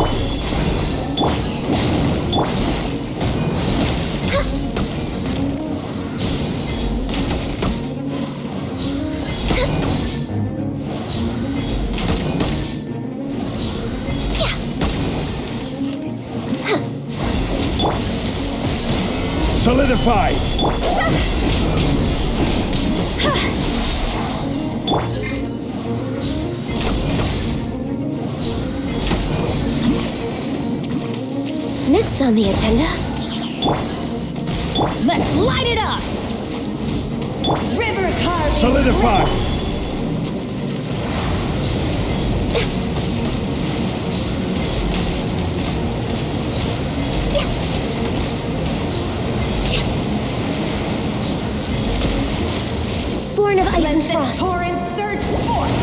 Solidify. Next on the agenda, Let's light it up! River carving. Solidify. born of ice and frost. Torrent surge forth.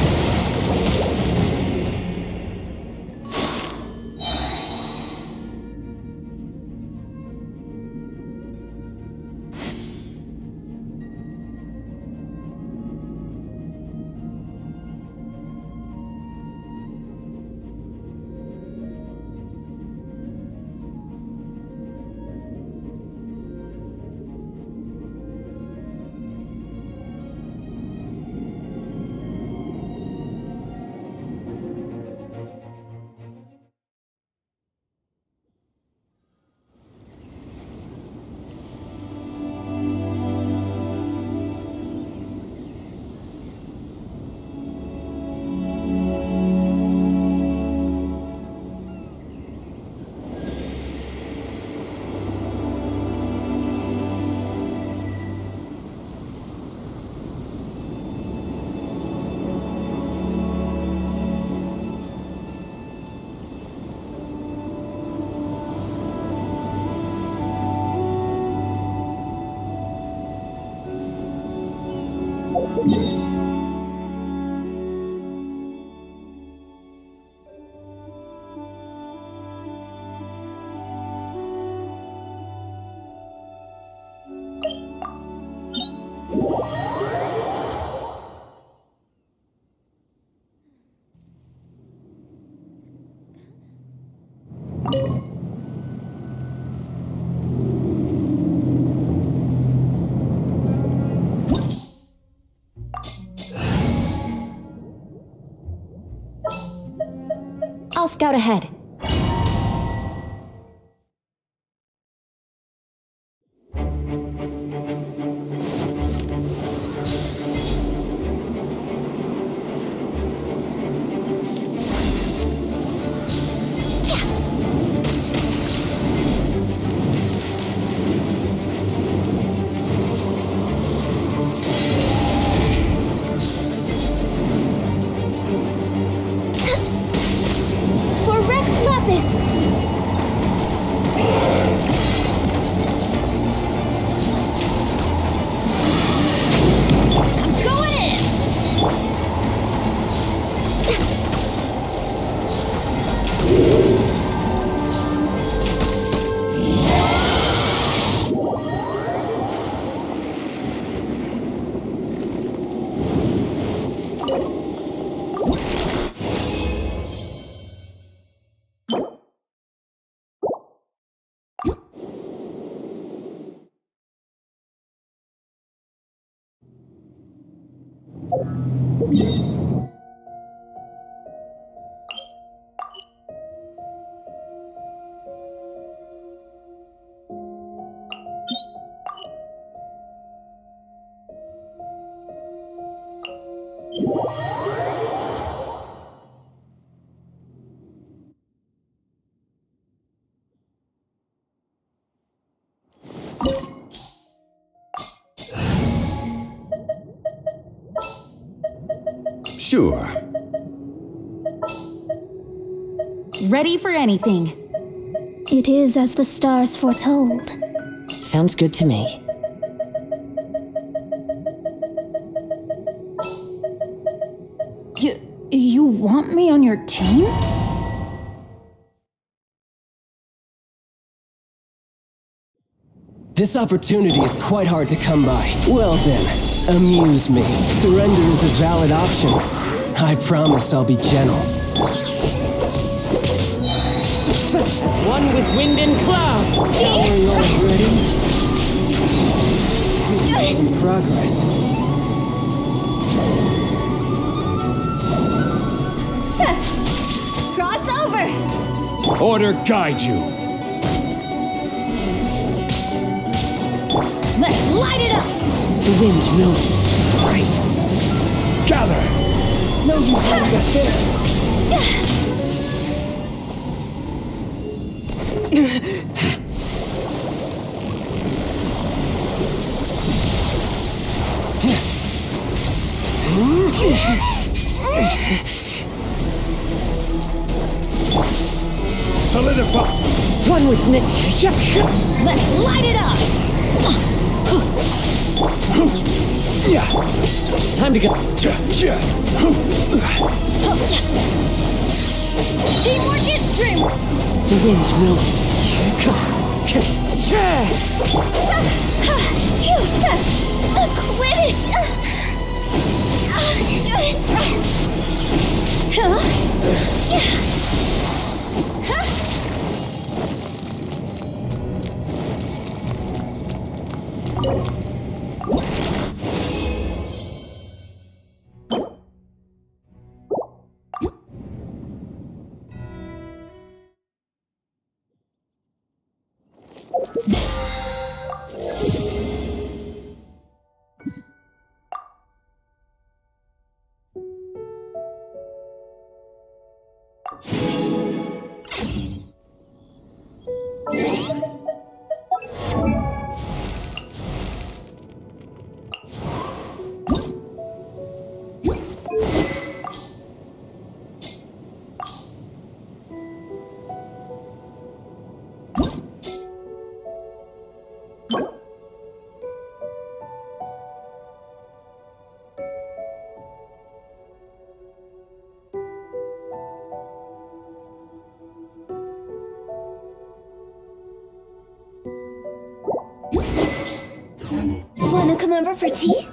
I'll scout ahead. Sure. Ready for anything. It is as the stars foretold. Sounds good to me. You want me on your team? This opportunity is quite hard to come by. Well then, amuse me. Surrender is a valid option. I promise I'll be gentle. As one with wind and cloud! Towering already? Making some progress. Cross over! Order guide you. Let's light it up! The wind knows me. Right. Gather. No use holding back there. Solidify. One with nature. Let's light it up! Time to go. Teamwork is dream! The wind knows me. Quit Wanna come over for tea?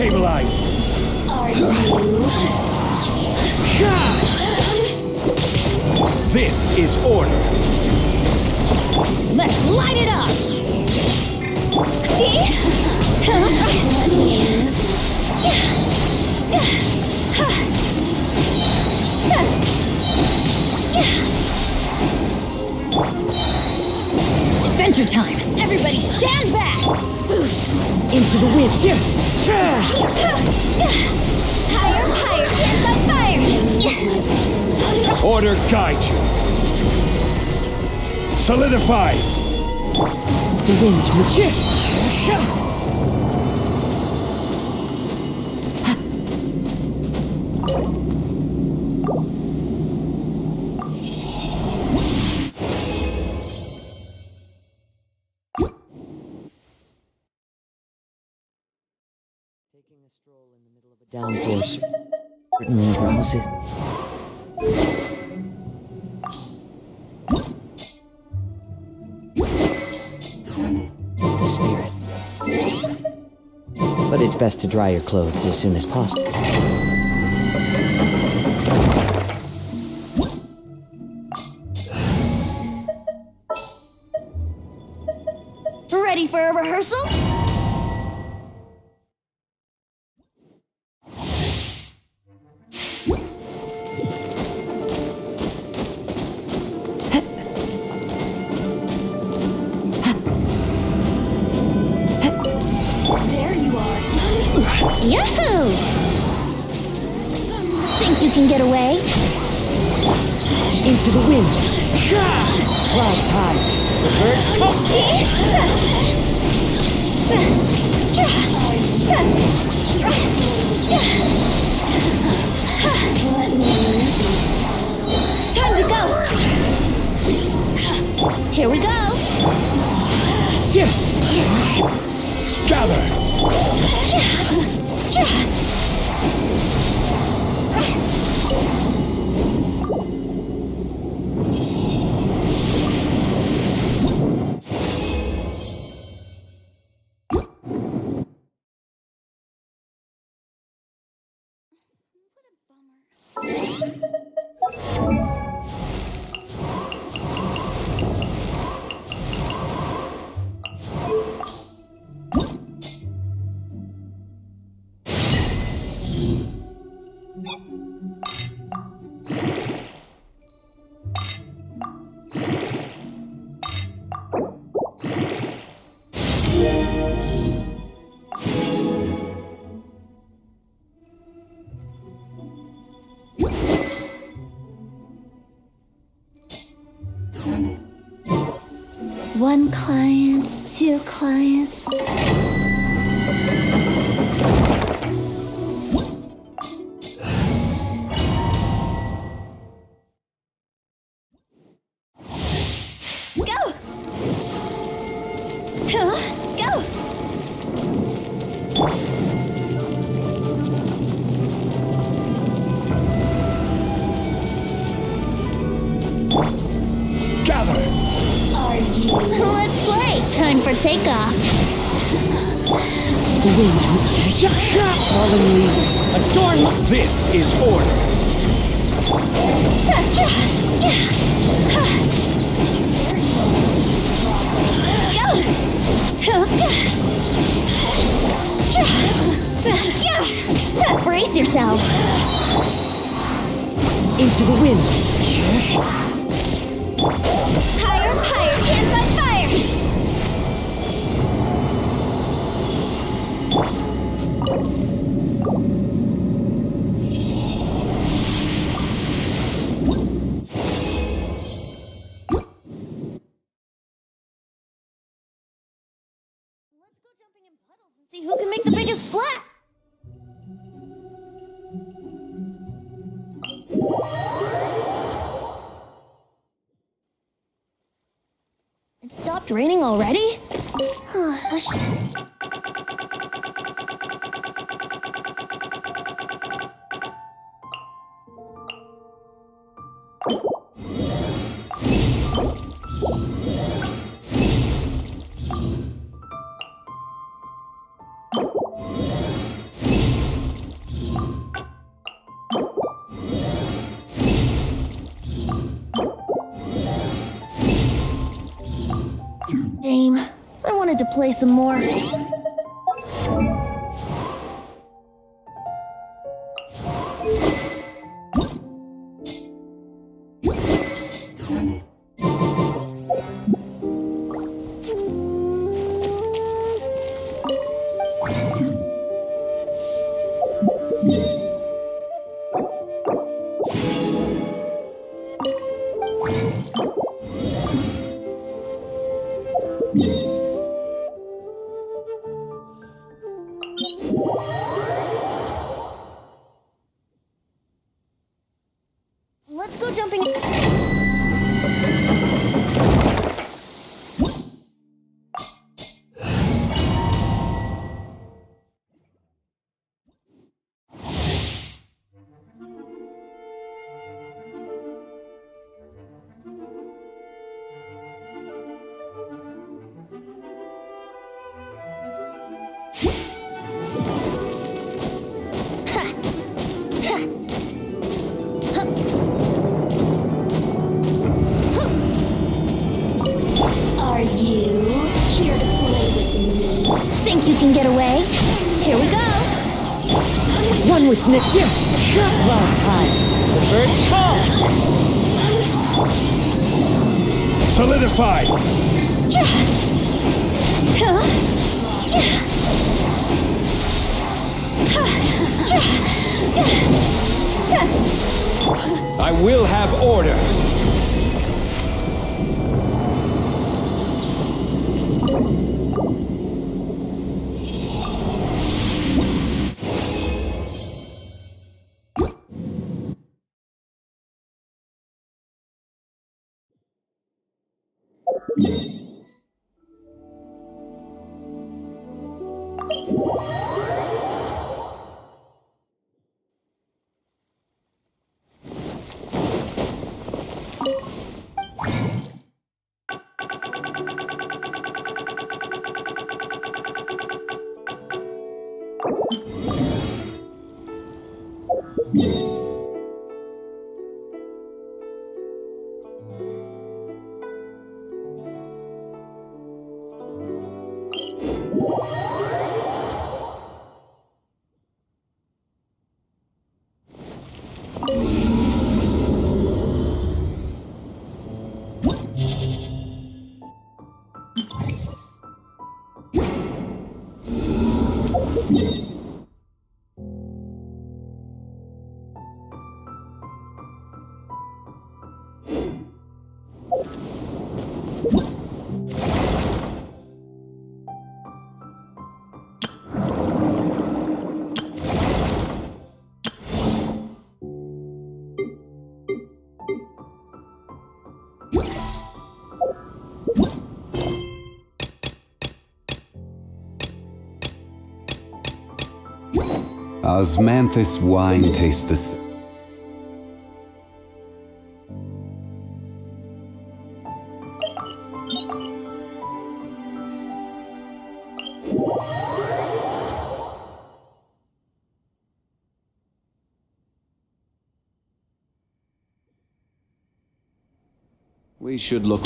Stabilize! This is order! Let's light it up! Adventure time! Everybody stand back! Boost! Into the wind. Higher, higher! Hands on fire! Order guide you! Solidify! The winds retreat. Taking a stroll in the middle of a downpour certainly arouse it. It's the spirit. But it's best to dry your clothes as soon as possible. Ready for a rehearsal? There you are. Yahoo! Think you can get away? Into the wind. Clouds high. The birds come. Time to go! Here we go! Gather! One client, two clients. Go! Go! Gather! Let's play! Time for takeoff. The wind. Falling leaves. Adorn my... This is order! Brace yourself. Into the wind. Higher, higher! Hands on fire! Let's go jumping in puddles and see who can make the biggest splat. It stopped raining already? to play some more. Let's go jumping. Are you here to play with me? Think you can get away? Here we go. One with Mitsu. Clouds high. The birds call. Solidified! I will have order! Osmanthus wine tastes the same. We should look.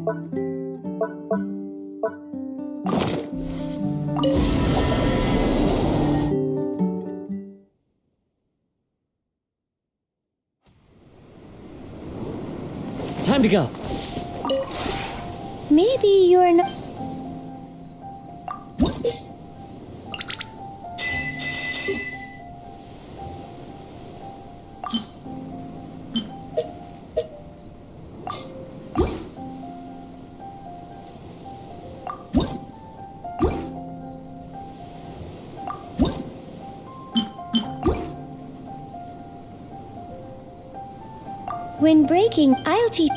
Time to go. Maybe you're not. When breaking, I'll teach.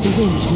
The wind's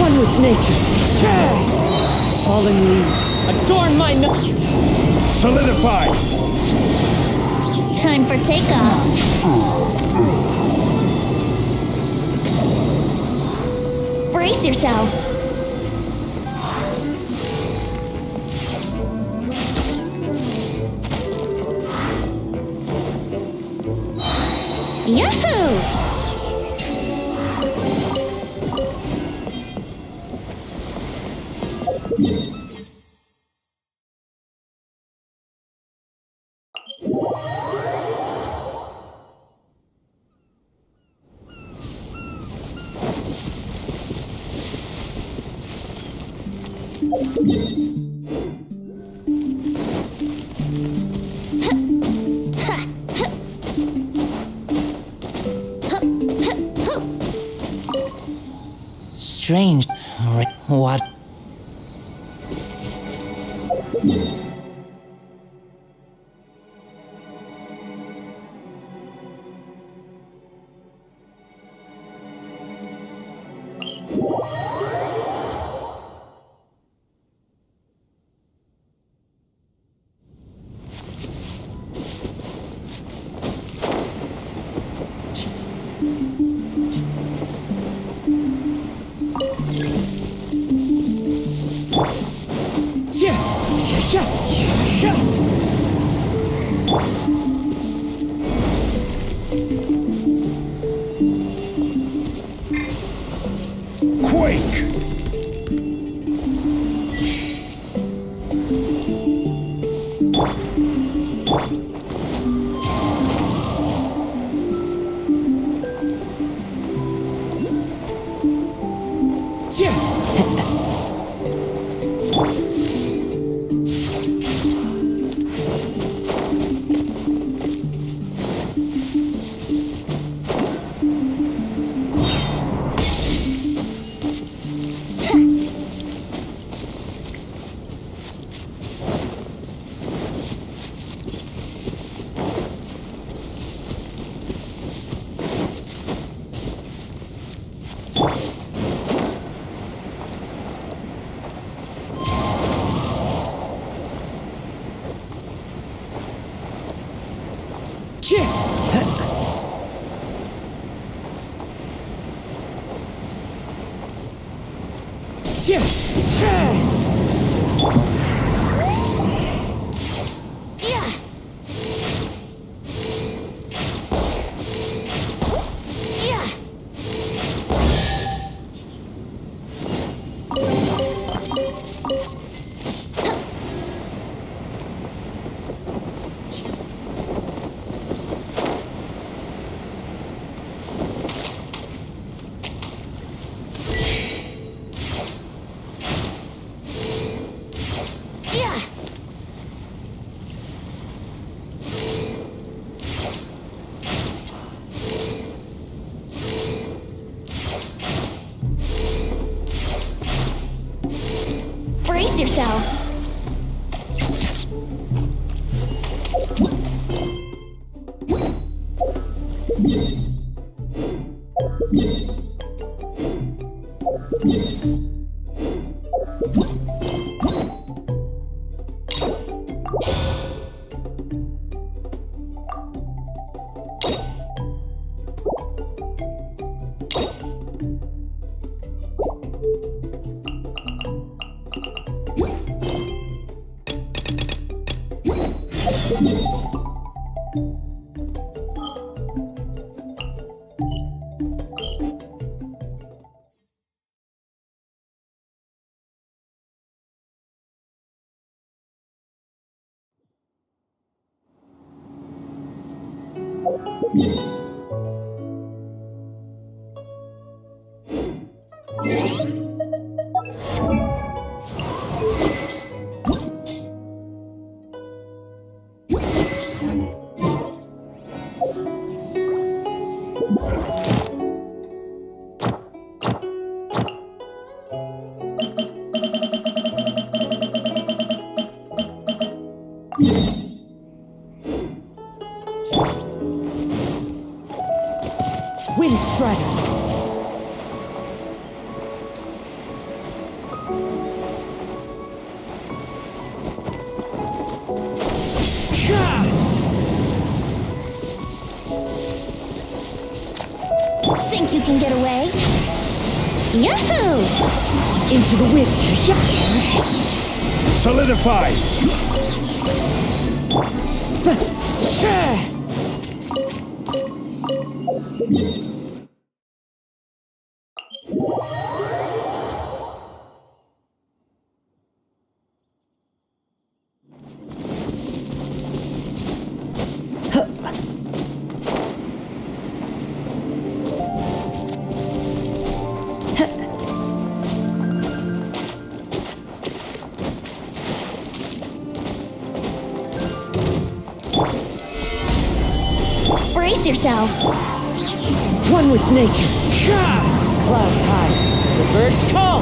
One with nature. Fallen leaves adorn my Solidify! Time for takeoff. Brace yourselves. Yahoo! strange. What? Brace yourselves. Wind Strider. Think you can get away? Yahoo! Into the wind. Solidify! Brace yourself. One with nature. Clouds high. The birds call.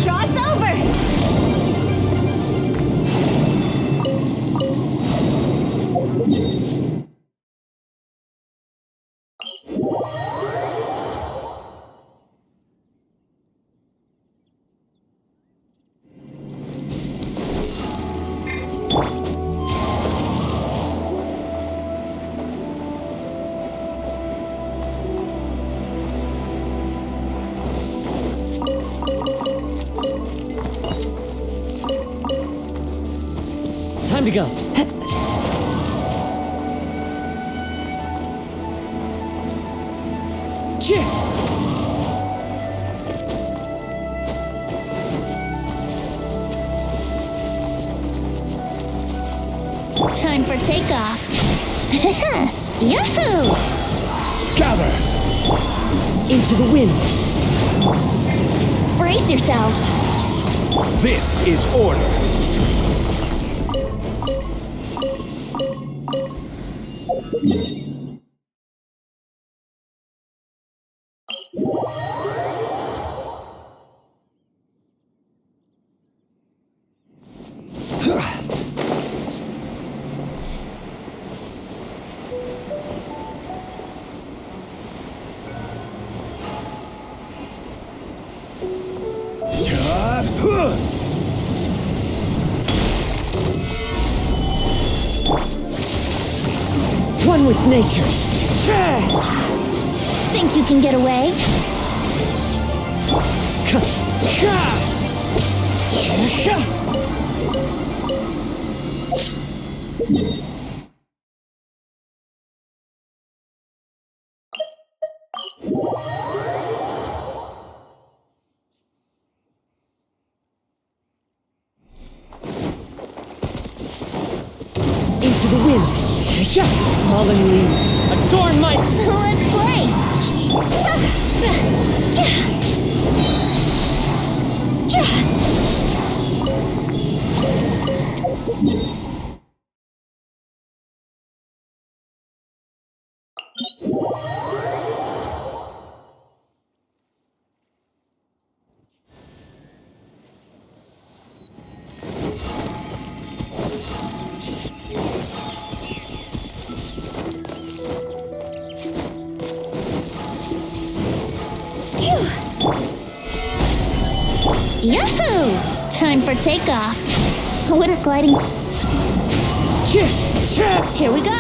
Cross over. Time to go. Time for takeoff. Yahoo! Gather! Into the wind. Brace yourself. This is order. One with nature. Think you can get away? Into the wind. Fallen leaves. Adorn my... Let's play! Yahoo! Time for takeoff. Winter gliding. Here we go.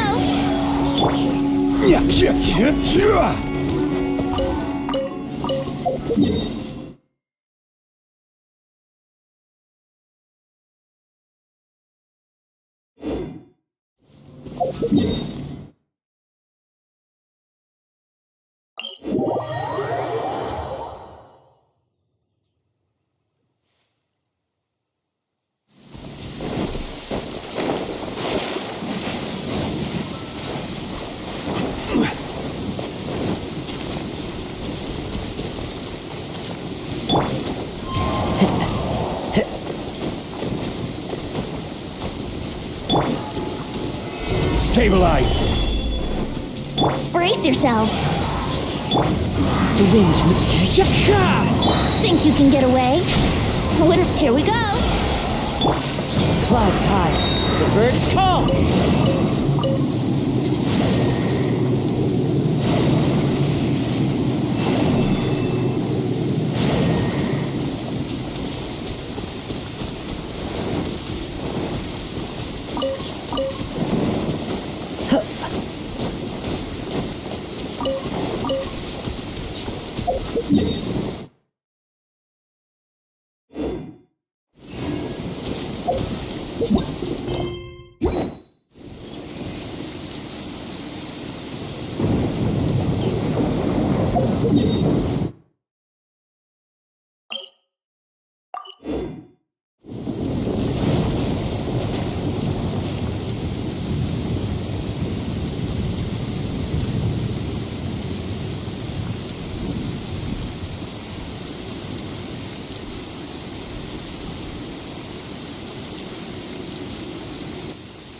Stabilize! Brace yourself. The wind's Think you can get away? Here we go. Clouds high. The birds come.